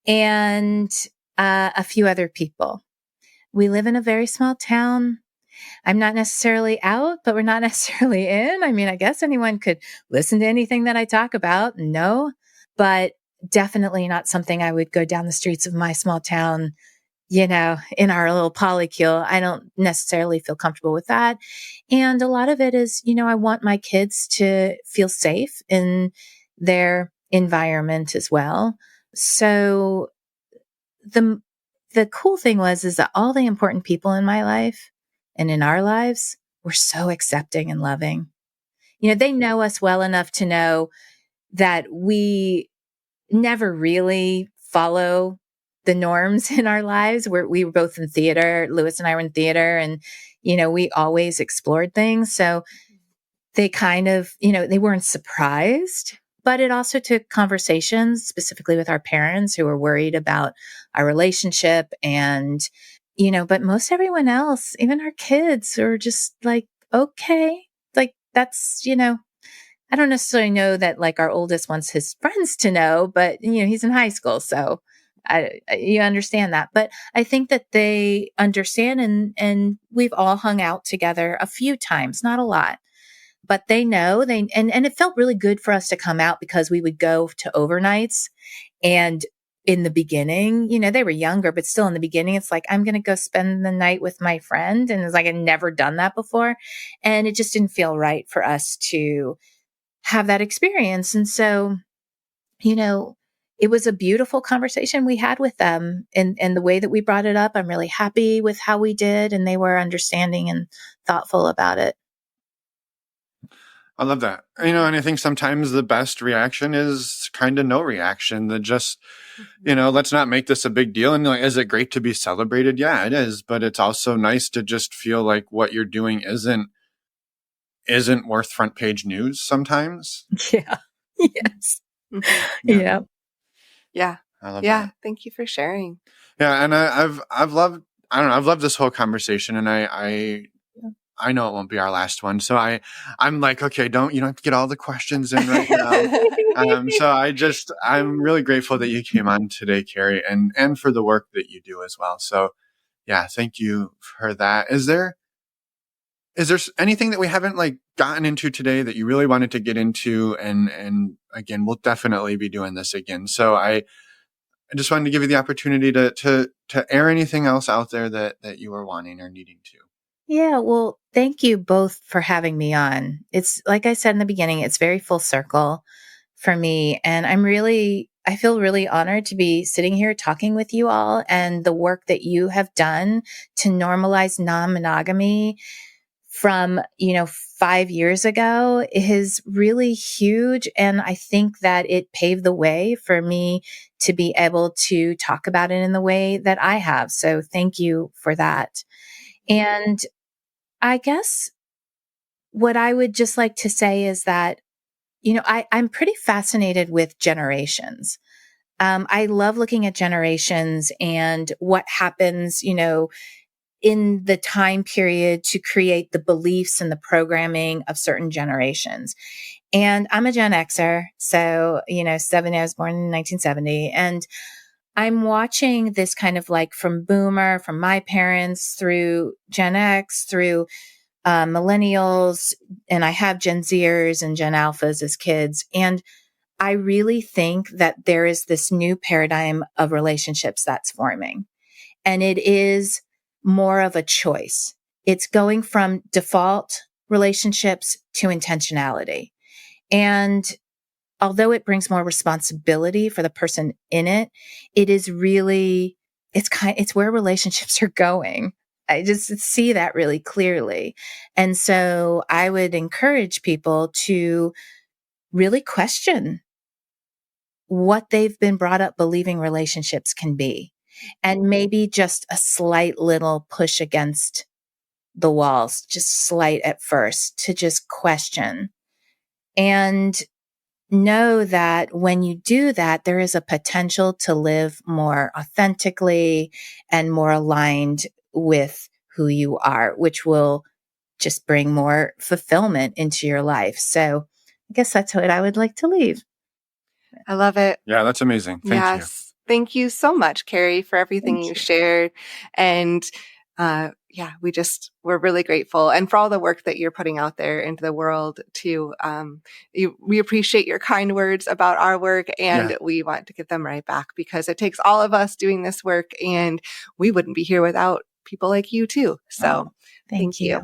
and a few other people. We live in a very small town. I'm not necessarily out, but we're not necessarily in. I mean, I guess anyone could listen to anything that I talk about. No, but definitely not something I would go down the streets of my small town, in our little polycule. I don't necessarily feel comfortable with that. And a lot of it is, I want my kids to feel safe in their environment as well. So the cool thing is that all the important people in my life and in our lives were so accepting and loving. They know us well enough to know that we never really follow the norms in our lives. We were both in theater. Lewis and I were in theater, and, we always explored things. So they kind of, they weren't surprised, but it also took conversations specifically with our parents who were worried about our relationship. And, but most everyone else, even our kids, are just like, okay, like that's, I don't necessarily know that like our oldest wants his friends to know, but he's in high school. So you understand that. But I think that they understand, and we've all hung out together a few times, not a lot. But they know and it felt really good for us to come out because we would go to overnights. And in the beginning, they were younger, but still in the beginning, it's like, I'm going to go spend the night with my friend. And it's like, I'd never done that before. And it just didn't feel right for us to have that experience. And so, it was a beautiful conversation we had with them, and the way that we brought it up, I'm really happy with how we did. And they were understanding and thoughtful about it.
I love that. And I think sometimes the best reaction is kind of no reaction. That just, let's not make this a big deal. And like, is it great to be celebrated? Yeah, it is. But it's also nice to just feel like what you're doing isn't worth front page news sometimes.
Yeah. Yes. Yeah.
Yeah.
I love
Yeah.
that.
Thank you for sharing.
Yeah. And I've loved this whole conversation, and I know it won't be our last one. So I'm like, okay, you don't have to get all the questions in right now. So I'm really grateful that you came on today, Carrie, and for the work that you do as well. So yeah, thank you for that. Is there anything that we haven't like gotten into today that you really wanted to get into? And again, we'll definitely be doing this again. So I just wanted to give you the opportunity to air anything else out there that you were wanting or needing to.
Yeah, well, thank you both for having me on. It's like I said in the beginning, it's very full circle for me. And I feel really honored to be sitting here talking with you all, and the work that you have done to normalize non-monogamy from, 5 years ago is really huge. And I think that it paved the way for me to be able to talk about it in the way that I have. So thank you for that. And I guess what I would just like to say is that, I'm pretty fascinated with generations. I love looking at generations and what happens, in the time period to create the beliefs and the programming of certain generations. And I'm a Gen Xer. So, I was born in 1970, and I'm watching this kind of like from my parents through Gen X, through millennials, and I have Gen Zers and Gen Alphas as kids. And I really think that there is this new paradigm of relationships that's forming. And it is more of a choice. It's going from default relationships to intentionality. And although it brings more responsibility for the person in it, it is really it's where relationships are going. I just see that really clearly. And so I would encourage people to really question what they've been brought up believing relationships can be. And maybe just a slight little push against the walls, just slight at first, to just question. And know that when you do that, there is a potential to live more authentically and more aligned with who you are, which will just bring more fulfillment into your life. So I guess that's what I would like to leave.
I love it.
Yeah, that's amazing. Thank you.
Yes. Thank you so much, Carrie, for everything
Thank
you
you.
shared. And yeah, we're really grateful. And for all the work that you're putting out there into the world too. We appreciate your kind words about our work, and we want to give them right back, because it takes all of us doing this work, and we wouldn't be here without people like you too. So thank you.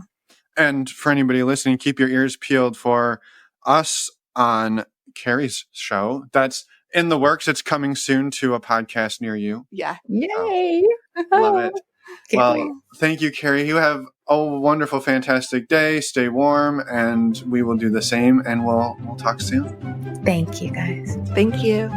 And for anybody listening, keep your ears peeled for us on Carrie's show. That's in the works. It's coming soon to a podcast near you.
Yeah.
Yay.
Love it.
Can't wait.
Thank you, Carrie. You have a wonderful, fantastic day. Stay warm, and we will do the same, and we'll talk soon.
Thank you, guys.
Thank you.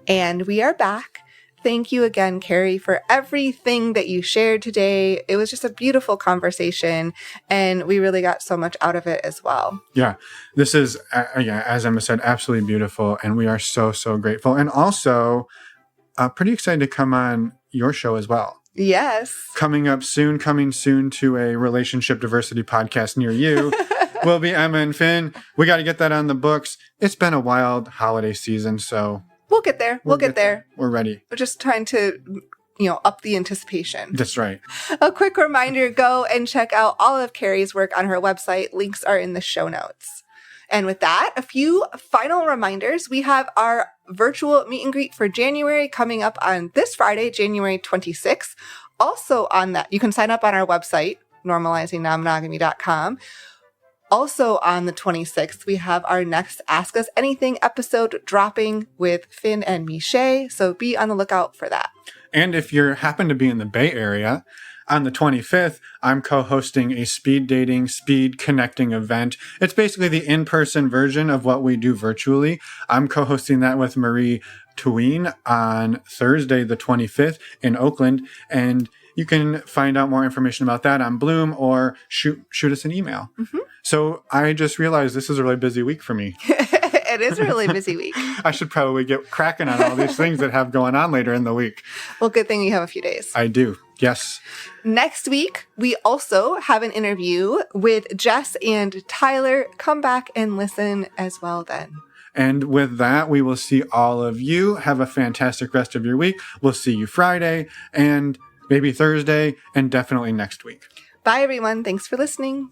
And we are back. Thank you again, Carrie, for everything that you shared today. It was just a beautiful conversation, and we really got so much out of it as well.
Yeah, this is, as Emma said, absolutely beautiful. And we are so, so grateful. And also pretty excited to come on your show as well.
Yes.
Coming soon to a relationship diversity podcast near you will be Emma and Finn. We got to get that on the books. It's been a wild holiday season, so...
We'll get there. We'll get there.
We're ready.
We're just trying to, up the anticipation.
That's right.
A quick reminder, go and check out all of Carrie's work on her website. Links are in the show notes. And with that, a few final reminders. We have our virtual meet and greet for January coming up on this Friday, January 26th. Also on that, you can sign up on our website, normalizingnonmonogamy.com. Also on the 26th, we have our next Ask Us Anything episode dropping with Finn and Miche, so be on the lookout for that.
And if you happen to be in the Bay Area, on the 25th, I'm co-hosting a speed dating, speed connecting event. It's basically the in-person version of what we do virtually. I'm co-hosting that with Marie Tween on Thursday, the 25th in Oakland, and you can find out more information about that on Bloom or shoot us an email. Mm-hmm. So I just realized this is a really busy week for me.
It is a really busy week.
I should probably get cracking on all these things that have going on later in the week.
Well, good thing you have a few days.
I do. Yes.
Next week, we also have an interview with Jess and Tyler. Come back and listen as well then.
And with that, we will see all of you. Have a fantastic rest of your week. We'll see you Friday and maybe Thursday and definitely next week.
Bye, everyone. Thanks for listening.